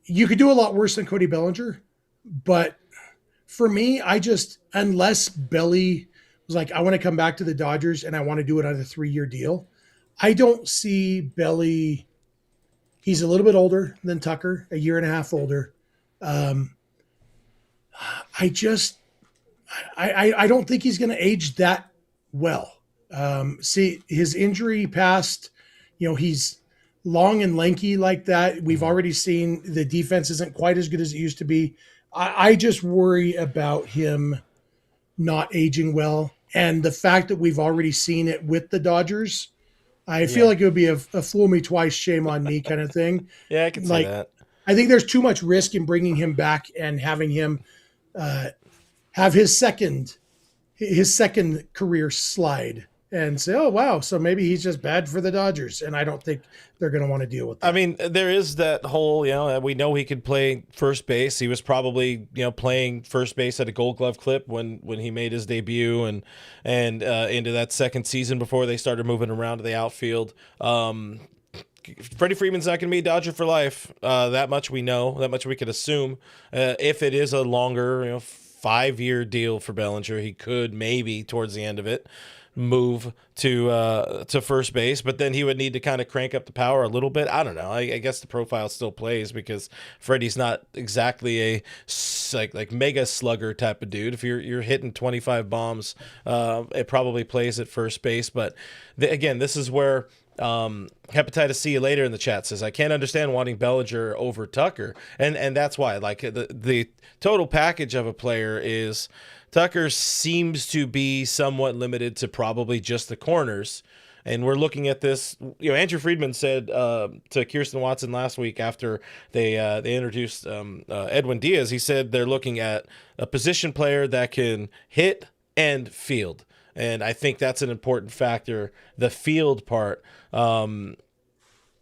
you could do a lot worse than Cody Bellinger, but for me, unless Belly was like, I want to come back to the Dodgers and I want to do it on a 3-year deal, I don't see Belly. He's a little bit older than Tucker, a year and a half older. I don't think he's going to age that well. His injury past, he's long and lanky like that. We've already seen the defense isn't quite as good as it used to be. I just worry about him not aging well. And the fact that we've already seen it with the Dodgers, I feel like it would be a fool me twice, shame on me kind of thing. Yeah, I can see that. I think there's too much risk in bringing him back and having him have his second career slide and say, oh, wow, so maybe he's just bad for the Dodgers. And I don't think they're going to want to deal with that. I mean, there is that whole, we know he could play first base. He was probably, playing first base at a Gold Glove clip when he made his debut and into that second season before they started moving around to the outfield. Freddie Freeman's not going to be a Dodger for life. That much we know. That much we could assume. If it is a longer, 5-year deal for Bellinger, he could maybe towards the end of it move to first base, but then he would need to kind of crank up the power a little bit. I don't know. I guess the profile still plays because Freddie's not exactly a like mega slugger type of dude. If you're hitting 25 bombs, it probably plays at first base. But again, this is where Hepatitis See You Later in the chat says, I can't understand wanting Bellinger over Tucker. And that's why, like, the total package of a player is Tucker seems to be somewhat limited to probably just the corners. And we're looking at this. Andrew Friedman said to Kirsten Watson last week after they introduced Edwin Diaz, he said they're looking at a position player that can hit and field. And I think that's an important factor, the field part.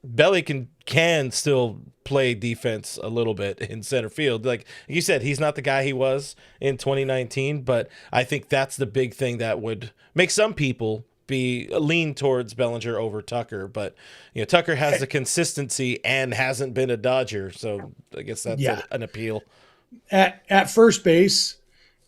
Belly can still play defense a little bit in center field. Like you said, he's not the guy he was in 2019, but I think that's the big thing that would make some people lean towards Bellinger over Tucker. But Tucker has the consistency and hasn't been a Dodger, so I guess that's an appeal. At first base,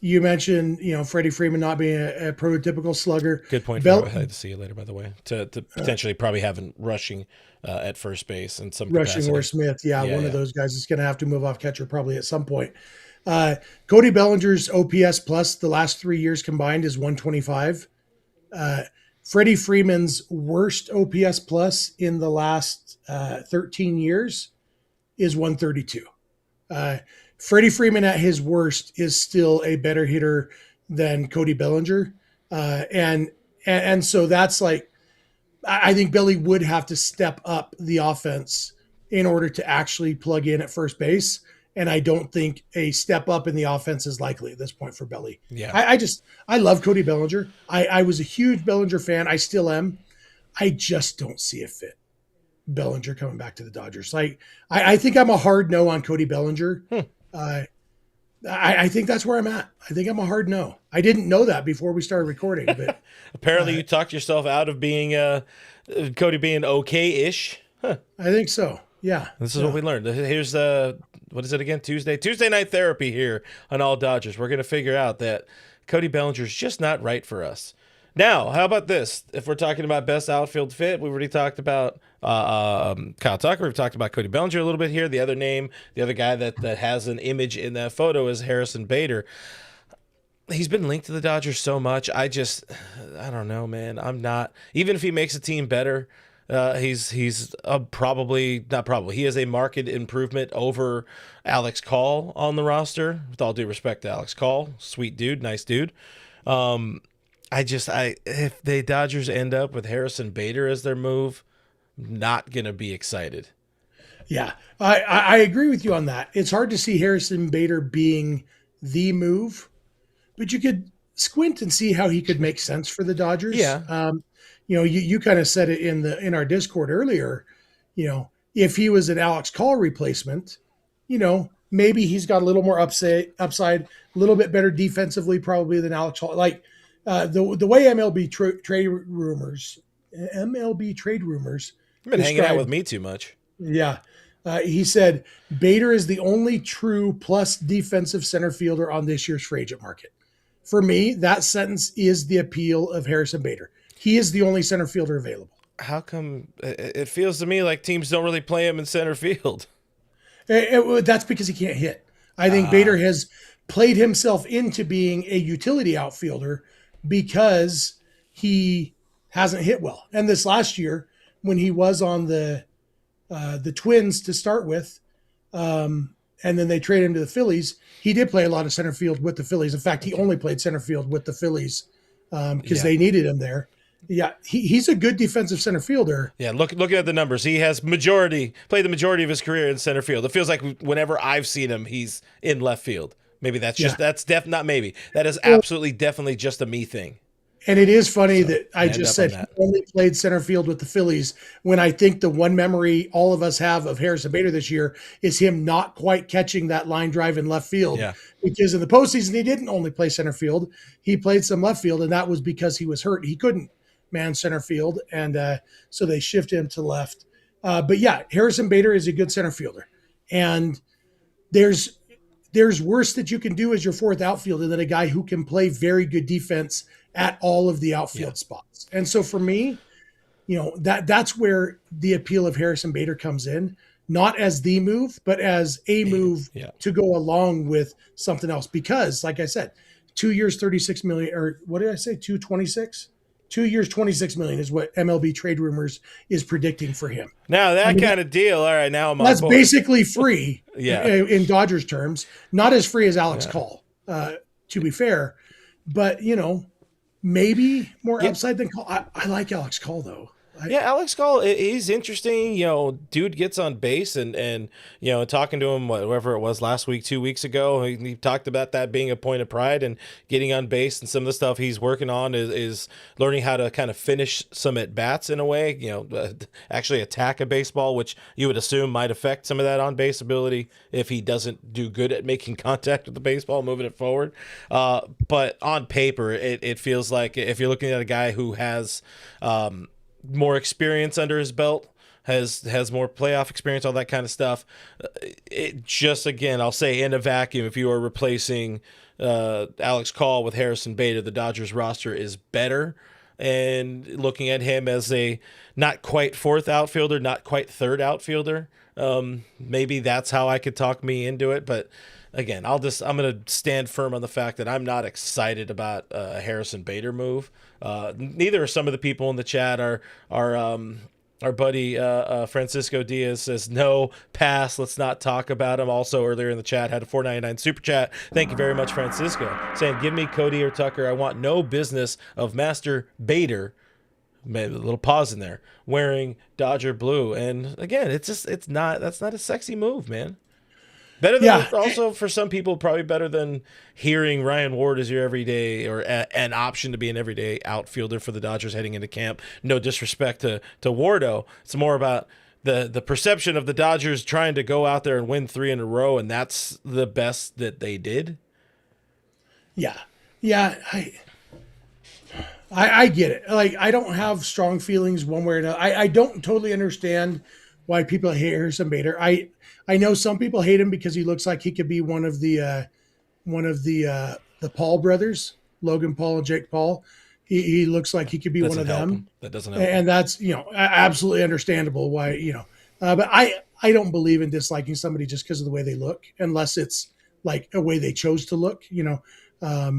you mentioned, Freddie Freeman not being a prototypical slugger. Good point. I'd like to see you later, by the way, to potentially probably having rushing at first base and some rushing capacity. or Smith. One of those guys is going to have to move off catcher probably at some point. Cody Bellinger's OPS plus the last 3 years combined is 125. Freddie Freeman's worst OPS plus in the last 13 years is 132. Freddie Freeman at his worst is still a better hitter than Cody Bellinger. And so that's like, I think Belly would have to step up the offense in order to actually plug in at first base. And I don't think a step up in the offense is likely at this point for Belly. Yeah. I love Cody Bellinger. I was a huge Bellinger fan. I still am. I just don't see it fit. Bellinger coming back to the Dodgers. I think I'm a hard no on Cody Bellinger. I think that's where I'm at. I think I'm a hard no. I didn't know that before we started recording, but apparently you talked yourself out of being Cody being okay-ish. Huh. I think so. Yeah. This is what we learned. Here's what is it again? Tuesday night therapy here on All Dodgers. We're going to figure out that Cody Bellinger is just not right for us. Now, how about this? If we're talking about best outfield fit, we've already talked about Kyle Tucker. We've talked about Cody Bellinger a little bit here. The other guy that has an image in that photo is Harrison Bader. He's been linked to the Dodgers so much. I don't know, man. I'm not. Even if he makes a team better, he's he is a market improvement over Alex Call on the roster. With all due respect to Alex Call, sweet dude, nice dude. If the Dodgers end up with Harrison Bader as their move, not gonna be excited. Yeah, I agree with you on that. It's hard to see Harrison Bader being the move, but you could squint and see how he could make sense for the Dodgers. Yeah. You kind of said it in our Discord earlier. If he was an Alex Call replacement, maybe he's got a little more upside, a little bit better defensively probably than Alex Call. Like the way MLB trade rumors. You've been hanging out with me too much. Yeah. He said Bader is the only true plus defensive center fielder on this year's free agent market. For me, that sentence is the appeal of Harrison Bader. He is the only center fielder available. How come it feels to me like teams don't really play him in center field? That's because he can't hit. I think Bader has played himself into being a utility outfielder because he hasn't hit well. And this last year, when he was on the Twins to start with, and then they traded him to the Phillies, he did play a lot of center field with the Phillies. In fact, he only played center field with the Phillies because they needed him there. Yeah, he's a good defensive center fielder. Yeah, looking at the numbers, he has played the majority of his career in center field. It feels like whenever I've seen him, he's in left field. Maybe that is absolutely definitely just a me thing. And it is funny that I just said he only played center field with the Phillies when I think the one memory all of us have of Harrison Bader this year is him not quite catching that line drive in left field. Yeah. Because in the postseason, he didn't only play center field. He played some left field, and that was because he was hurt. He couldn't man center field, and so they shifted him to left. But yeah, Harrison Bader is a good center fielder. And there's worse that you can do as your fourth outfielder than a guy who can play very good defense at all of the outfield spots. And so for me, that's where the appeal of Harrison Bader comes in, not as the move, but as a move to go along with something else. Because like I said, 2 years, 36 million, or what did I say? 226? 2 years, 26 million is what MLB trade rumors is predicting for him. Now that kind of deal. All right. Now I'm on board. That's basically free in Dodgers terms, not as free as Alex Call, to be fair, but maybe more Yeah. upside than Call. I like Alex Call though. Yeah, Alex Call, he's interesting. Dude gets on base and talking to him, whatever it was last week, 2 weeks ago, he talked about that being a point of pride and getting on base. And some of the stuff he's working on is learning how to kind of finish some at bats in a way, actually attack a baseball, which you would assume might affect some of that on base ability if he doesn't do good at making contact with the baseball, moving it forward. But on paper, it feels like if you're looking at a guy who has, more experience under his belt, has more playoff experience, all that kind of stuff. It just, again, I'll say in a vacuum, if you are replacing Alex Call with Harrison Bader, the Dodgers roster is better. And looking at him as a not quite fourth outfielder, not quite third outfielder, maybe that's how I could talk me into it. But again, I'm going to stand firm on the fact that I'm not excited about a Harrison Bader move. Neither are some of the people in the chat. Our buddy Francisco Diaz says, no, pass, let's not talk about him. Also, earlier in the chat, had a $4.99 super chat. Thank you very much, Francisco, saying, give me Cody or Tucker. I want no business of Master Bader, maybe a little pause in there, wearing Dodger blue. And again, that's not a sexy move, man. Better than, also for some people, probably better than hearing Ryan Ward is your everyday or an option to be an everyday outfielder for the Dodgers heading into camp. No disrespect to Wardo. It's more about the perception of the Dodgers trying to go out there and win 3 in a row, and that's the best that they did. Yeah. I get it. Like, I don't have strong feelings one way or another. I don't totally understand why people hate Harrison Bader. I know some people hate him because he looks like he could be one of the Paul brothers, Logan Paul and Jake Paul. He looks like he could be one of them. That doesn't help. And that's, absolutely understandable why, but I don't believe in disliking somebody just because of the way they look, unless it's like a way they chose to look, How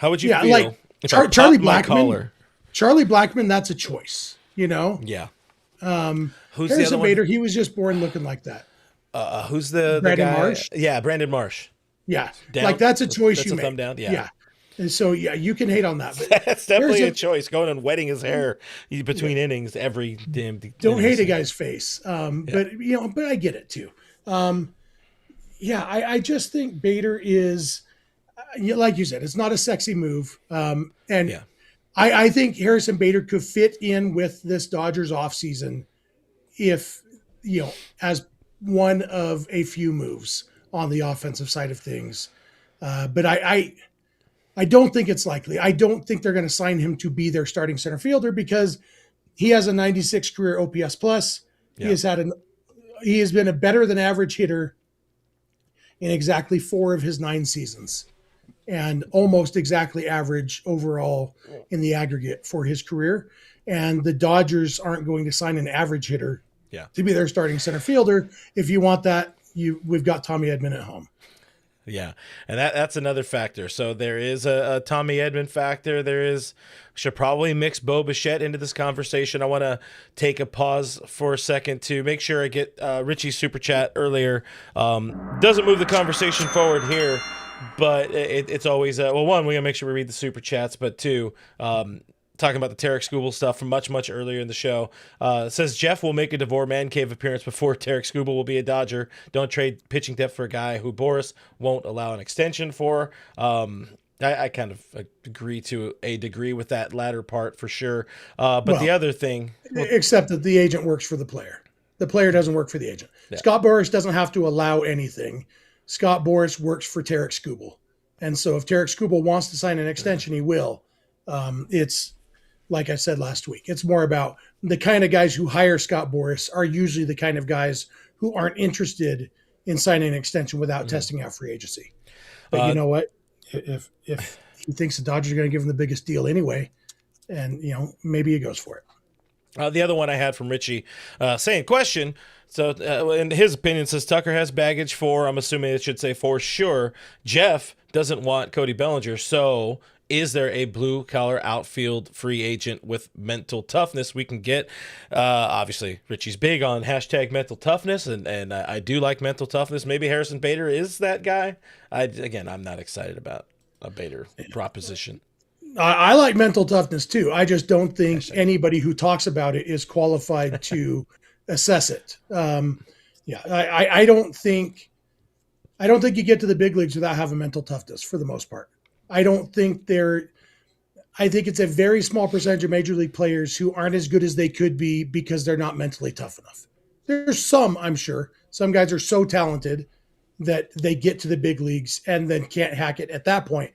would you feel? Like if Charlie Blackmon, that's a choice, Yeah. Who's Harrison the other Bader, one? he was just born looking like that. Who's the Brandon guy? Marsh? Yeah, Brandon Marsh. Yeah. Down? Like, that's a choice That's you a make. thumb down. Yeah. And so, you can hate on that. But That's definitely a choice, going and wetting his hair between innings every damn don't innings. hate a guy's face. But I get it too. I just think Bader is, like you said, it's not a sexy move. I think Harrison Bader could fit in with this Dodgers offseason if, as one of a few moves on the offensive side of things. But I don't think it's likely. I don't think they're going to sign him to be their starting center fielder because he has a 96 career OPS plus. Yeah. He has been a better than average hitter in exactly 4 of his 9 seasons, and almost exactly average overall in the aggregate for his career. And the Dodgers aren't going to sign an average hitter to be their starting center fielder. If you want that, we've got Tommy Edman at home. Yeah, and that's another factor. So there is a Tommy Edman factor. Should probably mix Bo Bichette into this conversation. I want to take a pause for a second to make sure I get Richie's super chat earlier. Doesn't move the conversation forward here, but it's always one, we're gonna make sure we read the super chats, but 2, talking about the Tarek Skubal stuff from much earlier in the show. It says Jeff will make a DeVore Man Cave appearance before Tarek Skubal will be a Dodger. Don't trade pitching depth for a guy who Boris won't allow an extension for. I kind of agree to a degree with that latter part for sure. But the other thing, except that the agent works for the player. The player doesn't work for the agent. Yeah. Scott Boras doesn't have to allow anything. Scott Boras works for Tarek Skubal. And so if Tarek Skubal wants to sign an extension, he will. It's, like I said last week, it's more about the kind of guys who hire Scott Boras are usually the kind of guys who aren't interested in signing an extension without testing out free agency. But you know what? If he thinks the Dodgers are going to give him the biggest deal anyway, and maybe he goes for it. The other one I had from Richie saying, question. So in his opinion, says Tucker has baggage for, I'm assuming it should say for sure, Jeff doesn't want Cody Bellinger. So is there a blue-collar outfield free agent with mental toughness we can get? Obviously, Richie's big on hashtag mental toughness, and I do like mental toughness. Maybe Harrison Bader is that guy. I'm not excited about a Bader proposition. I like mental toughness too. I just don't think anybody who talks about it is qualified to assess it. Yeah, I don't think you get to the big leagues without having mental toughness for the most part. I don't think they're. I think it's a very small percentage of major league players who aren't as good as they could be because they're not mentally tough enough. There's some, I'm sure. Some guys are so talented that they get to the big leagues and then can't hack it at that point.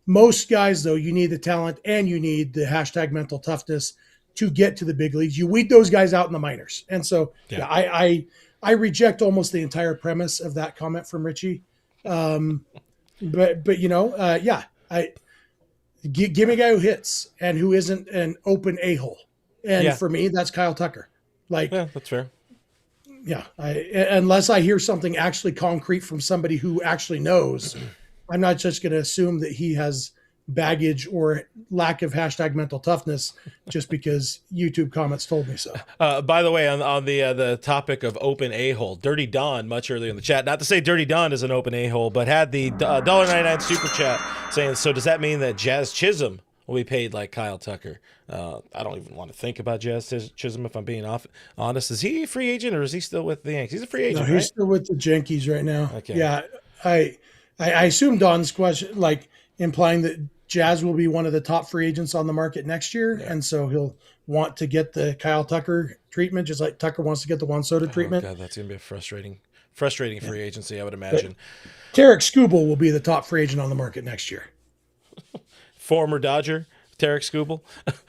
Most guys, though, you need the talent and you need the hashtag mental toughness to get to the big leagues. You weed those guys out in the minors. And so yeah, I reject almost the entire premise of that comment from Richie. But yeah, give me a guy who hits and who isn't an open a-hole. And for me, that's Kyle Tucker. Yeah, that's fair. Yeah, unless I hear something actually concrete from somebody who actually knows, I'm not just going to assume that he has baggage or lack of hashtag mental toughness just because YouTube comments told me so. By the way, on the topic of open a-hole, Dirty Don, much earlier in the chat, not to say Dirty Don is an open a-hole, but had the $1.99 super chat saying, so does that mean that Jazz Chisholm will be paid like Kyle Tucker? I don't even want to think about Jazz Chisholm if I'm being honest. Is he a free agent or is he still with the Yankees? He's a free agent, no, he's right? still with the Yankees right now. Okay. Yeah, I assume Don's question, like implying that Jazz will be one of the top free agents on the market next year, and so he'll want to get the Kyle Tucker treatment, just like Tucker wants to get the Juan Soto treatment. Oh God, that's gonna be a frustrating free agency, I would imagine. But Tarek Skubal will be the top free agent on the market next year. Former Dodger, Tarek Skubal.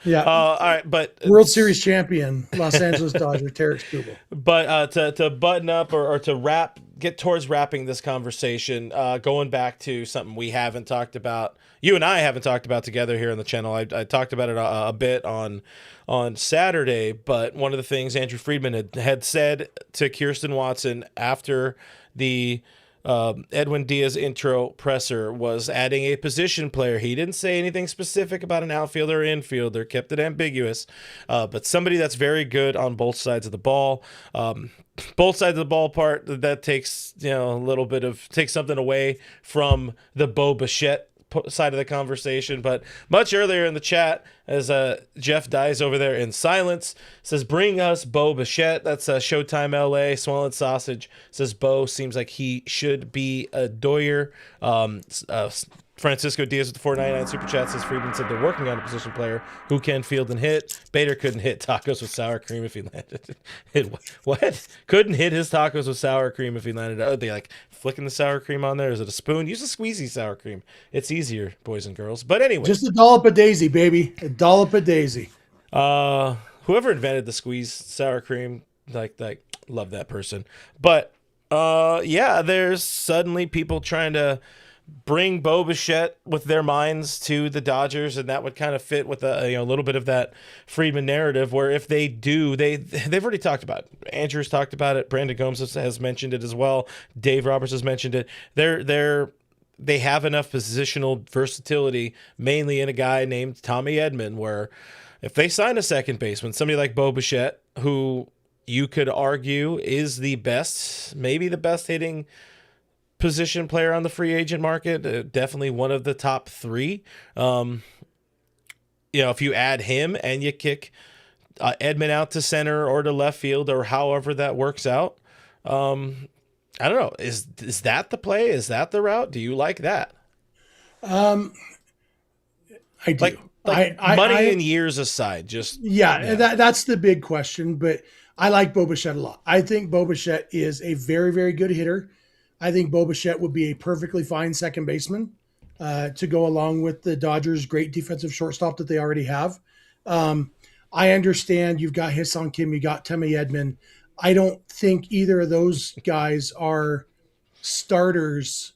Yeah. All right, but World Series champion, Los Angeles Dodger, Tarek Skubal. But to button up or to get towards wrapping this conversation, going back to something we haven't talked about, you and I haven't talked about together here on the channel. I talked about it a bit on Saturday, but one of the things Andrew Friedman had said to Kirsten Watson after the Edwin Diaz intro presser was adding a position player. He didn't say anything specific about an outfielder or infielder, kept it ambiguous, but somebody that's very good on both sides of the ball. Both sides of the ball part, that takes a little bit of, takes something away from the Bo Bichette side of the conversation. But much earlier in the chat, as Jeff dies over there in silence, says, bring us Bo Bichette. That's Showtime LA. Swollen Sausage says Bo seems like he should be a Doyer. Francisco Diaz with the $4.99 super chat says Friedman said they're working on a position player who can field and hit. Bader couldn't hit tacos with sour cream if he landed. What? Couldn't hit his tacos with sour cream if he landed. Oh, they like flicking the sour cream on there? Is it a spoon? Use a squeezy sour cream. It's easier, boys and girls. But anyway, just a dollop of Daisy, baby. A dollop of Daisy. Whoever invented the squeeze sour cream, like love that person. But yeah, there's suddenly people trying to bring Bo Bichette with their minds to the Dodgers, and that would kind of fit with a little bit of that Friedman narrative, where if they do, they've already talked about it. Andrew's talked about it. Brandon Gomes has mentioned it as well. Dave Roberts has mentioned it. They have enough positional versatility, mainly in a guy named Tommy Edman, where if they sign a second baseman, somebody like Bo Bichette, who you could argue is maybe the best hitting position player on the free agent market, definitely one of the top three. If you add him and you kick Edman out to center or to left field or however that works out, I don't know. Is that the play? Is that the route? Do you like that? I do. Like money and years aside, that's the big question. But I like Bo Bichette a lot. I think Bo Bichette is a very, very good hitter. I think Bo Bichette would be a perfectly fine second baseman to go along with the Dodgers' great defensive shortstop that they already have. I understand you've got Ha-Seong Kim, you got Tommy Edman. I don't think either of those guys are starters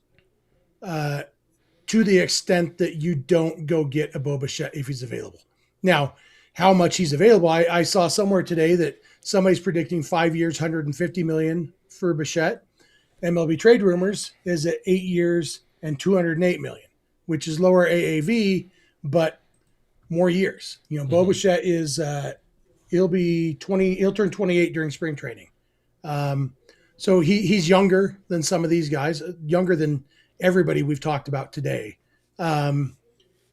to the extent that you don't go get a Bo Bichette if he's available. Now, how much he's available, I saw somewhere today that somebody's predicting 5 years, $150 million for Bichette. MLB Trade Rumors is at 8 years and $208 million, which is lower AAV, but more years. Bo Bichette is he'll turn 28 during spring training. So he's younger than some of these guys, younger than everybody we've talked about today. And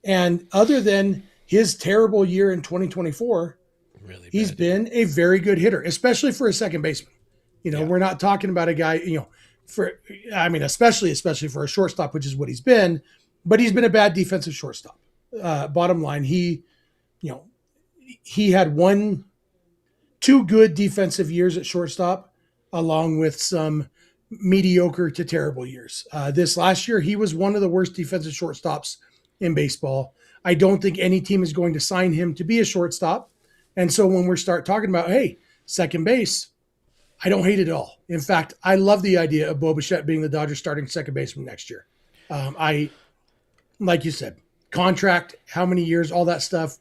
And other than his terrible year in 2024, Really he's bad. been a very good hitter, especially for a second baseman. We're not talking about a guy, especially for a shortstop, which is what he's been, but he's been a bad defensive shortstop. Bottom line, he had two good defensive years at shortstop, along with some mediocre to terrible years. This last year, he was one of the worst defensive shortstops in baseball. I don't think any team is going to sign him to be a shortstop. And so when we start talking about, hey, second base, I don't hate it at all. In fact, I love the idea of Bo Bichette being the Dodgers starting second baseman next year. Like you said, contract, how many years, all that stuff,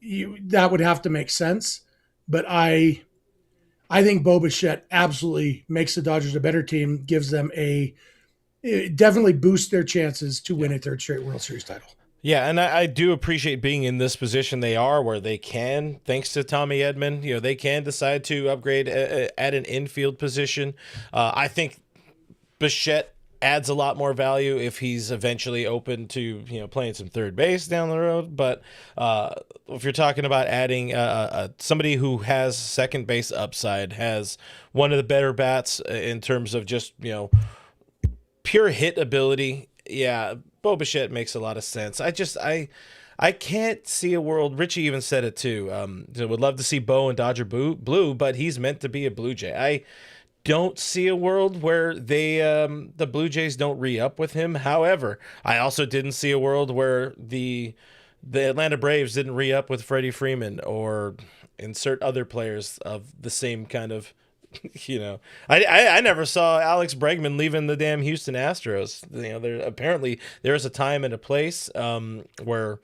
that would have to make sense. But I think Bo Bichette absolutely makes the Dodgers a better team, gives them it definitely boosts their chances to win a third straight World Series title. Yeah, and I do appreciate being in this position they are, where they can, thanks to Tommy Edman, they can decide to upgrade at an infield position. I think Bichette adds a lot more value if he's eventually open to playing some third base down the road. But if you're talking about adding somebody who has second base upside, has one of the better bats in terms of just pure hit ability, yeah, Bo Bichette makes a lot of sense. I can't see a world. Richie even said it too. Would love to see Bo and Dodger Blue, but he's meant to be a Blue Jay. I don't see a world where the Blue Jays don't re-up with him. However, I also didn't see a world where the Atlanta Braves didn't re-up with Freddie Freeman or insert other players of the same kind of. I never saw Alex Bregman leaving the damn Houston Astros. There's a time and a place where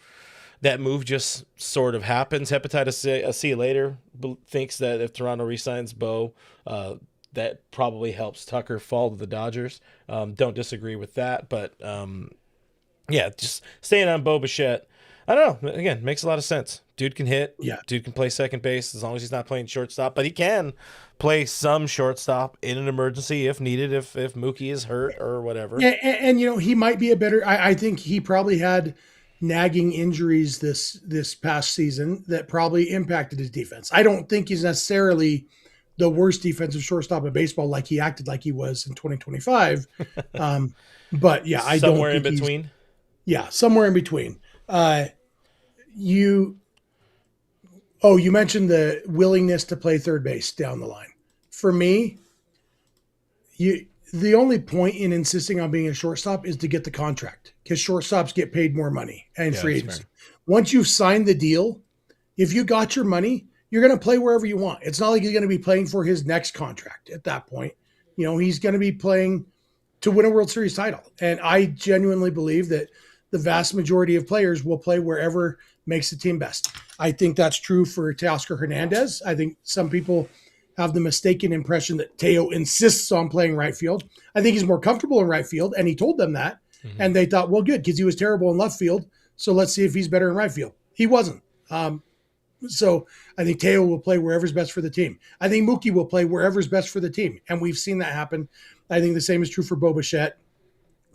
that move just sort of happens. Hepatitis C later thinks that if Toronto re-signs Bo, that probably helps Tucker fall to the Dodgers. Don't disagree with that, but just staying on Bo Bichette. I don't know. Again, makes a lot of sense. Dude can hit. Yeah. Dude can play second base as long as he's not playing shortstop. But he can play some shortstop in an emergency if needed, if Mookie is hurt or whatever. Yeah, and he might be a better. I think he probably had nagging injuries this past season that probably impacted his defense. I don't think he's necessarily the worst defensive shortstop in baseball like he acted like he was in 2025. But yeah, I don't think somewhere in between. Yeah, somewhere in between. You mentioned the willingness to play third base down the line. For me, the only point in insisting on being a shortstop is to get the contract, because shortstops get paid more money and free agency. Once you've signed the deal, if you got your money, you're going to play wherever you want. It's not like he's going to be playing for his next contract at that point. He's going to be playing to win a World Series title. And I genuinely believe that the vast majority of players will play wherever makes the team best. I think that's true for Teoscar Hernandez. I think some people have the mistaken impression that Teo insists on playing right field. I think he's more comfortable in right field, and he told them that. Mm-hmm. And they thought, well, good, because he was terrible in left field, so let's see if he's better in right field. He wasn't. So I think Teo will play wherever's best for the team. I think Mookie will play wherever's best for the team, and we've seen that happen. I think the same is true for Bo Bichette.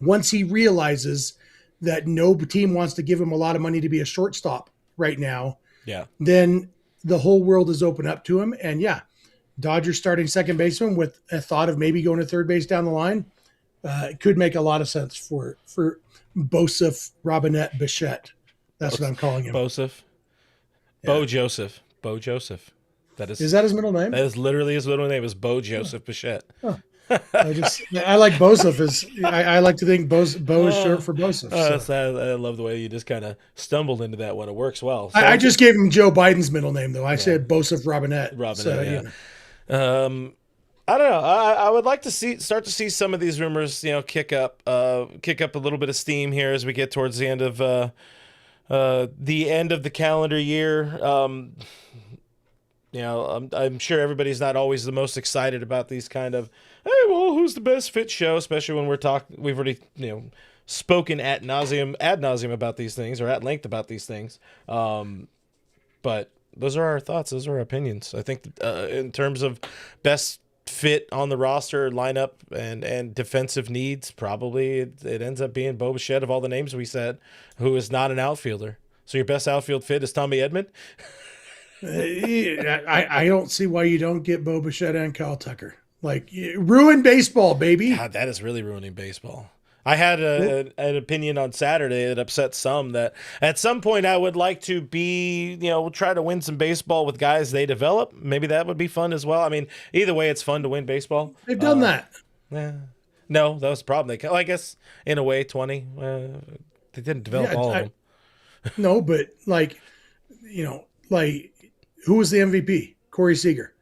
Once he realizes that no team wants to give him a lot of money to be a shortstop right now, then the whole world is open up to him. And Dodgers starting second baseman with a thought of maybe going to third base down the line could make a lot of sense for Bosef Robinette Bichette. That's what I'm calling him. Bosef. Bo Joseph. Bo Joseph. Is that his middle name? That is literally his middle name. Is Bo Joseph Bichette. Huh. I like Bosef. I like to think Bo is short for Bosef. I love the way you just kind of stumbled into that one. It works well. So I just gave him Joe Biden's middle name, though. I said Bosef Robinette. I don't know. I would like to start to see some of these rumors, kick up a little bit of steam here as we get towards the end of the calendar year. I'm sure everybody's not always the most excited about these kind of, hey, well, who's the best fit show, especially when we've already, spoken ad nauseum about these things, or at length about these things. But those are our thoughts. Those are our opinions. I think in terms of best fit on the roster lineup and defensive needs, probably it ends up being Bo Bichette of all the names we said, who is not an outfielder. So your best outfield fit is Tommy Edman? I don't see why you don't get Bo Bichette and Kyle Tucker. Like, ruin baseball, baby. God, that is really ruining baseball. I had an opinion on Saturday that upset some, that at some point I would like to try to win some baseball with guys they develop. Maybe that would be fun as well. I mean, either way, it's fun to win baseball. They've done that. Yeah. No, that was the problem. I guess in a way, 20. They didn't develop all of them. No, but who was the MVP? Corey Seager.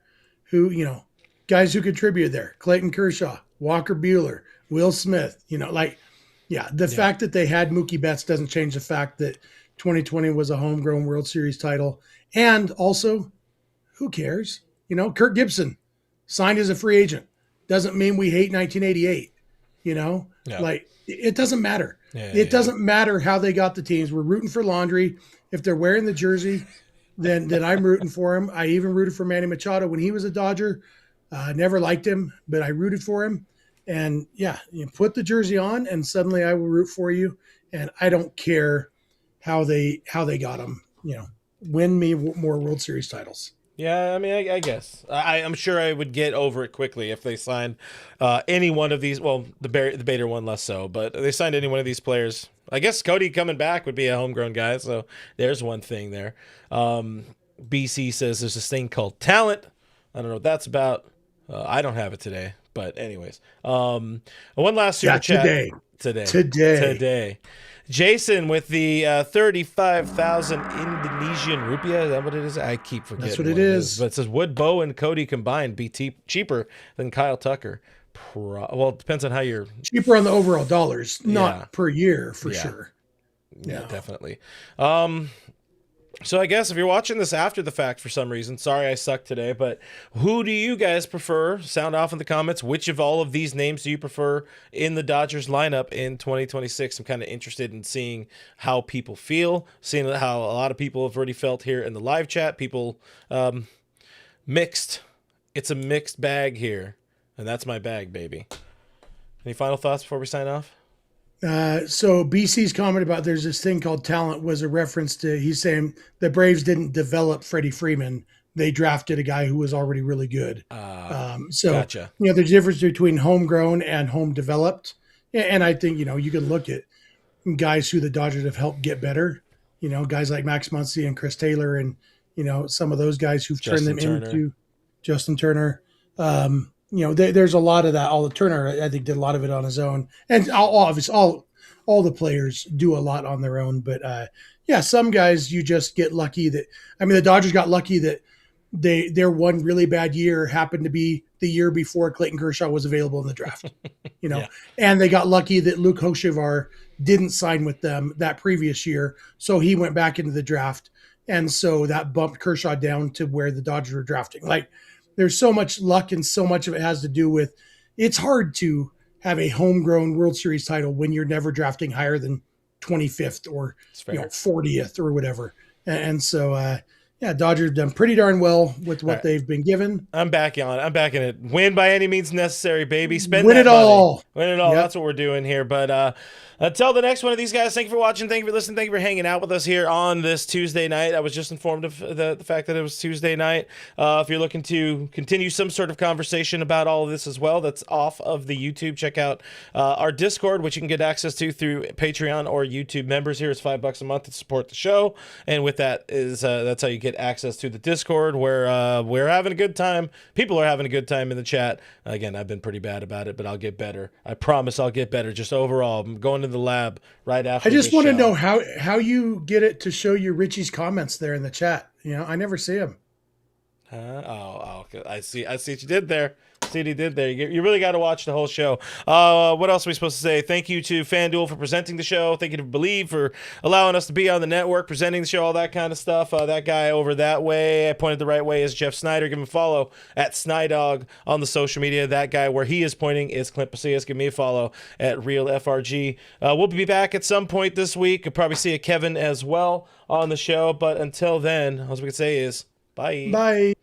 Who, guys who contributed there. Clayton Kershaw, Walker Buehler, Will Smith, the fact that they had Mookie Betts doesn't change the fact that 2020 was a homegrown World Series title. And also, who cares? Kirk Gibson signed as a free agent. Doesn't mean we hate 1988. It doesn't matter. It doesn't matter how they got the teams. We're rooting for Laundry. If they're wearing the jersey, then I'm rooting for him. I even rooted for Manny Machado when he was a Dodger. Never liked him, but I rooted for him. And you put the jersey on and suddenly I will root for you. And I don't care how they got him, win me more World Series titles. Yeah, I mean, I guess. I'm sure I would get over it quickly if they signed any one of these. Well, the Bader one less so, but if they signed any one of these players. I guess Cody coming back would be a homegrown guy, so there's one thing there. BC says there's this thing called talent. I don't know what that's about. I don't have it today, but anyways. One last super chat. Today. Jason with the 35,000 Indonesian rupiah. Is that what it is? I keep forgetting. That's what it is. But it says, would Bo and Cody combined be cheaper than Kyle Tucker? Well, it depends on how you're... Cheaper on the overall dollars, not per year, for sure. Yeah, definitely. So I guess if you're watching this after the fact for some reason, sorry I suck today, but who do you guys prefer? Sound off in the comments. Which of all of these names do you prefer in the Dodgers lineup in 2026? I'm kind of interested in seeing how people feel, seeing how a lot of people have already felt here in the live chat. People mixed. It's a mixed bag here, and that's my bag, baby. Any final thoughts before we sign off? So BC's comment about there's this thing called talent was a reference to, he's saying the Braves didn't develop Freddie Freeman. They drafted a guy who was already really good. Gotcha. There's a difference between homegrown and home developed. And I think, you can look at guys who the Dodgers have helped get better, guys like Max Muncy and Chris Taylor and, some of those guys who've turned them into Justin Turner. There's a lot of that. All the Turner, I think, did a lot of it on his own, and obviously all the players do a lot on their own. But some guys you just get lucky that. I mean, the Dodgers got lucky that their one really bad year happened to be the year before Clayton Kershaw was available in the draft. And they got lucky that Luke Hochevar didn't sign with them that previous year, so he went back into the draft, and so that bumped Kershaw down to where the Dodgers were drafting. There's so much luck and so much of it has to do with it's hard to have a homegrown World Series title when you're never drafting higher than 25th or 40th or whatever. And so, Dodgers have done pretty darn well with what they've been given. I'm back on it. I'm back in it. Win by any means necessary, baby. Win it all. Win it all. Yep. That's what we're doing here. But until the next one of these guys, thank you for watching. Thank you for listening. Thank you for hanging out with us here on this Tuesday night. I was just informed of the fact that it was Tuesday night. If you're looking to continue some sort of conversation about all of this as well, that's off of the YouTube. Check out our Discord, which you can get access to through Patreon or YouTube members. Here is $5 a month to support the show. And with that is that's how you get access to the Discord, where we're having a good time. People are having a good time in the chat. Again, I've been pretty bad about it, but I'll get better. I promise I'll get better. Just overall, I'm going to the lab right after. I just want to know how you get it to show you Richie's comments there in the chat. I never see them. I see what you did there. See what he did there. You really got to watch the whole show. What else are we supposed to say? Thank you to FanDuel for presenting the show. Thank you to Bleav for allowing us to be on the network, presenting the show, all that kind of stuff. That guy over that way, I pointed the right way, is Jeff Snider. Give him a follow at Snydog on the social media. That guy where he is pointing is Clint Pasillas. Give me a follow at RealFRG. We'll be back at some point this week. You'll probably see a Kevin as well on the show. But until then, all we can say is bye. Bye.